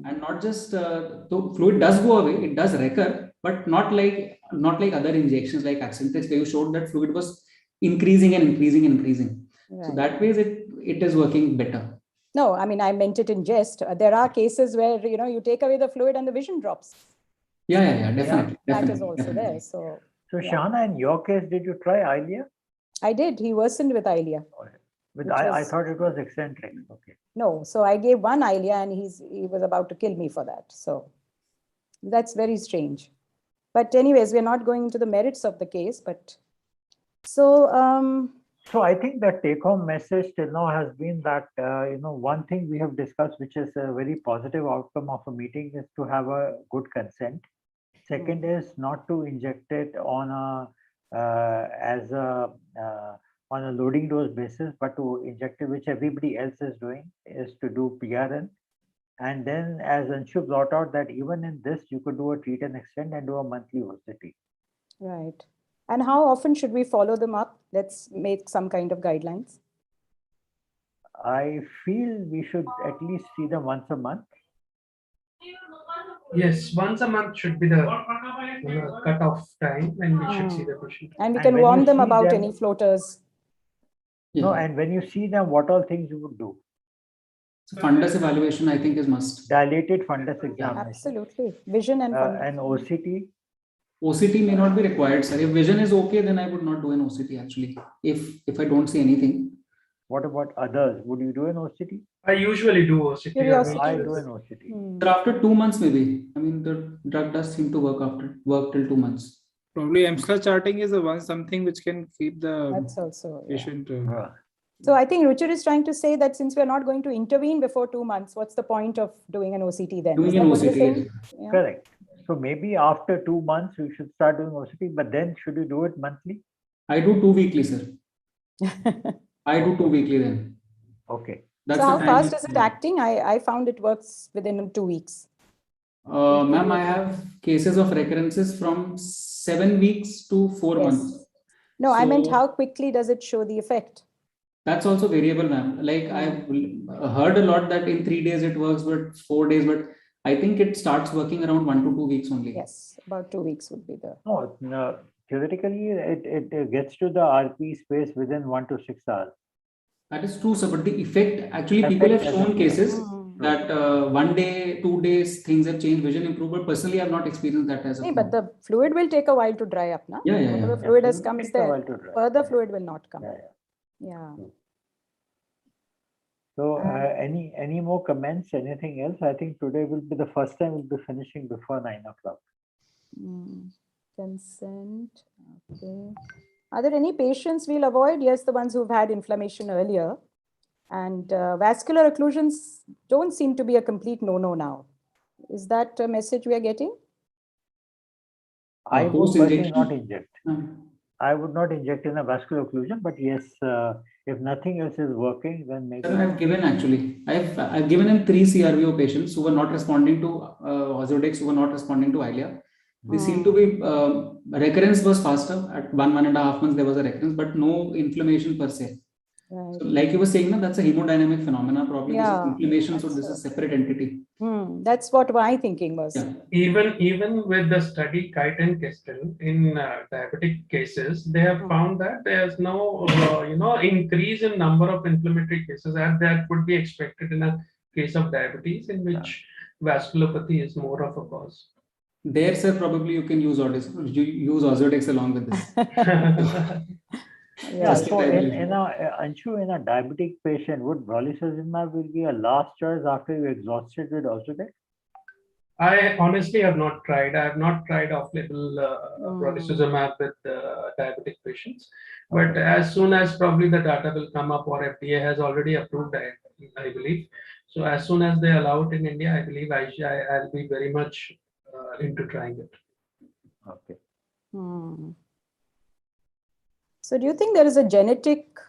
and not just the fluid does go away, it does recur, but not like other injections like Accentrix, where you showed that fluid was increasing and increasing and increasing. Right. So that way it is working better. No, I mean, I meant it in jest. There are cases where you take away the fluid and the vision drops. Yeah, definitely. That is also there. So Shana, in your case, did you try Eylea? I did. He worsened with Eylea. I thought it was eccentric. Okay. No, so I gave one Eylea and he was about to kill me for that. So that's very strange. But anyways, we're not going into the merits of the case. But so I think the take-home message till now has been that one thing we have discussed, which is a very positive outcome of a meeting, is to have a good consent. Second is not to inject it on a loading dose basis, but to inject it, which everybody else is doing, is to do PRN. And then, as Anshu brought out, that even in this, you could do a treat and extend and do a monthly OCT. Right. And how often should we follow them up? Let's make some kind of guidelines. I feel we should at least see them once a month. Yes, once a month should be the cut-off time when we should see the patient. And we can warn them about any floaters. Yeah. No, and when you see them, what all things you would do? So fundus evaluation, I think, is must. Dilated fundus examination. Absolutely. Vision and fundus. And OCT? OCT may not be required, sir. If vision is okay, then I would not do an OCT actually. If I don't see anything. What about others? Would you do an OCT? I usually do OCT. I do an OCT. But after 2 months, maybe. I mean, the drug does seem to work till 2 months. Probably EMSLA charting is something which can keep the patient. So I think Ruchir is trying to say that since we're not going to intervene before 2 months, what's the point of doing an OCT then? Doing an OCT. Yeah. Correct. So maybe after 2 months, we should start doing OCT, but then should you do it monthly? I do 2 weekly, sir. I do 2 weekly then. Okay. That's so how fast is it acting? I found it works within 2 weeks. Ma'am, I have cases of recurrences from 7 weeks to 4 months. No, so, I meant how quickly does it show the effect? That's also variable, ma'am. Like I've heard a lot that in 3 days it works, but 4 days, but I think it starts working around 1 to 2 weeks only. Yes, about 2 weeks would be the. No, theoretically, it gets to the RP space within 1 to 6 hours. That is true, sir. But the effect, actually, people have shown cases that 1 day, 2 days, things have changed, vision improved. But personally, I have not experienced that as a But the fluid will take a while to dry up, na? Yeah. Whatever fluid has come is Take a while there. to dry. Further fluid will not come. Yeah. Yeah. So any more comments, anything else? I think today will be the first time we'll be finishing before 9 o'clock. Consent. Okay. Are there any patients we'll avoid? Yes, the ones who've had inflammation earlier. And vascular occlusions don't seem to be a complete no-no now. Is that a message we are getting? I would personally not inject. I would not inject in a vascular occlusion, but yes, if nothing else is working, then maybe. Sir, I've given actually. I've given him 3 CRVO patients who were not responding to Ozurdex, who were not responding to Eylea. They seem to be recurrence was faster at 1.5 months. There was a recurrence, but no inflammation per se. Right. So like you were saying, that's a hemodynamic phenomena. Probably this is Yeah, inflammation, so this is a separate entity. That's what my thinking was. Yeah. Even with the study Kite and Kestel in diabetic cases, they have found that there's no increase in number of inflammatory cases as that would be expected in a case of diabetes, in which vasculopathy is more of a cause. There, sir, probably you can use Ozurdex along with this. Yeah, so in a diabetic patient, would brolucizumab will be a last choice after you exhausted with Ozurdex? I honestly have not tried. I have not tried off-label brolucizumab with diabetic patients. But as soon as probably the data will come up, or FDA has already approved, I believe. So as soon as they allow it in India, I believe I'll be very much into trying it. Okay. So do you think there is a genetic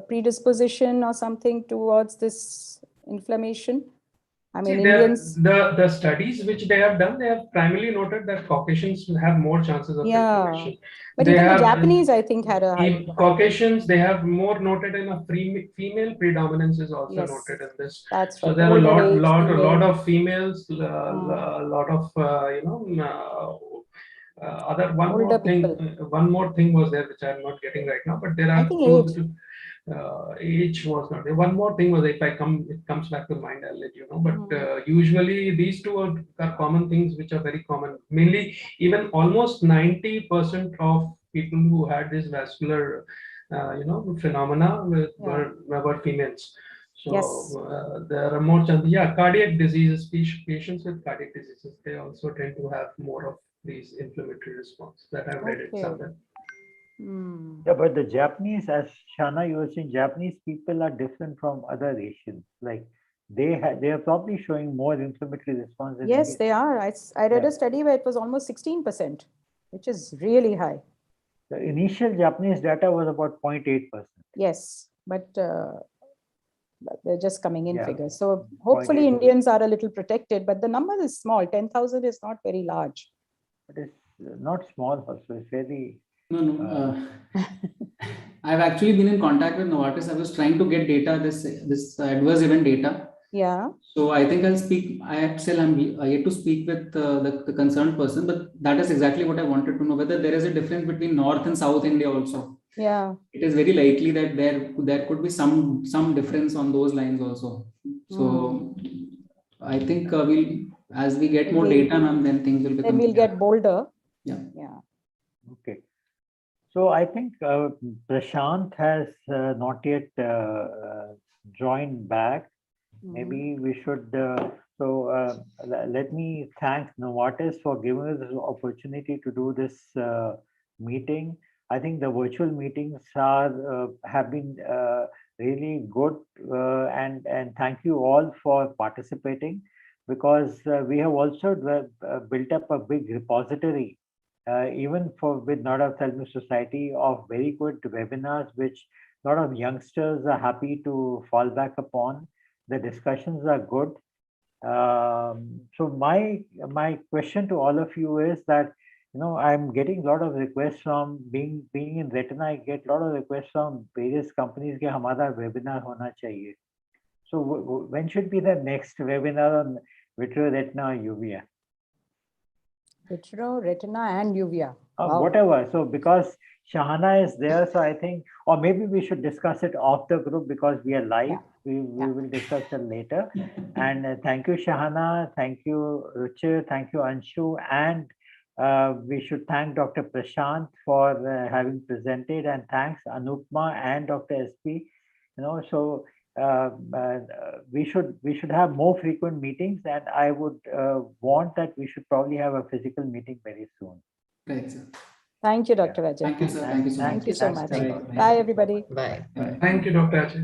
predisposition or something towards this inflammation? I mean, Indians. The studies which they have done, they have primarily noted that Caucasians have more chances of inflammation. But even the Japanese, I think, had a high. Caucasians, they have more noted in a female predominance is also noted in this. That's so right. there are a lot of females, a lot of other one more thing was there which I'm not getting right now, but there are age was not there. One more thing was, if it comes back to mind, I'll let you know. But usually these two are common things which are very common. Mainly, even almost 90% of people who had this vascular, phenomena were females. So there are more chances. Yeah, cardiac diseases, patients with cardiac diseases, they also tend to have more of these inflammatory response that I've read it somewhere. Yeah, but the Japanese, as Shana, you were saying, Japanese people are different from other Asians. Like they are probably showing more inflammatory response. Yes, they are. I read a study where it was almost 16%, which is really high. The initial Japanese data was about 0.8%. Yes, but they're just coming in figures. So hopefully Indians are a little protected, but the number is small. 10,000 is not very large. But it's not small also. It's very. No. I've actually been in contact with Novartis. I was trying to get data, this adverse event data. Yeah. So I think I'll speak. I'm yet to speak with the concerned person, but that is exactly what I wanted to know, whether there is a difference between North and South India also. Yeah. It is very likely that there could be some difference on those lines also. So I think as we get more data, ma'am, then things will become. Then we'll get bolder. Yeah. Okay. So I think Prashant has not yet joined back. Maybe we should. Let me thank Novartis for giving us this opportunity to do this meeting. I think the virtual meetings have been really good, and thank you all for participating, because we have also built up a big repository. Even with Ophthalmic Society, of very good webinars, which a lot of youngsters are happy to fall back upon. The discussions are good. So my question to all of you is that, I'm getting a lot of requests from being in retina. I get a lot of requests from various companies that hamara webinar hona chahiye. So when should be the next webinar on vitreoretina or uvea? Vitreoretina and uvea. Wow. Whatever. So because Shahana is there, so I think, or maybe we should discuss it off the group because we are live. Yeah. We will discuss it later. And thank you, Shahana. Thank you, Ruchir. Thank you, Anshu. And we should thank Dr. Prashant for having presented, and thanks Anupma and Dr. SP. So we should have more frequent meetings, and I would want that we should probably have a physical meeting very soon. Right, sir. Thank you, Dr. Ajay. Thank you, sir. Thank you so much. Thank you so much. Bye. Bye, everybody. Bye. Bye. Thank you, Dr. Ajay.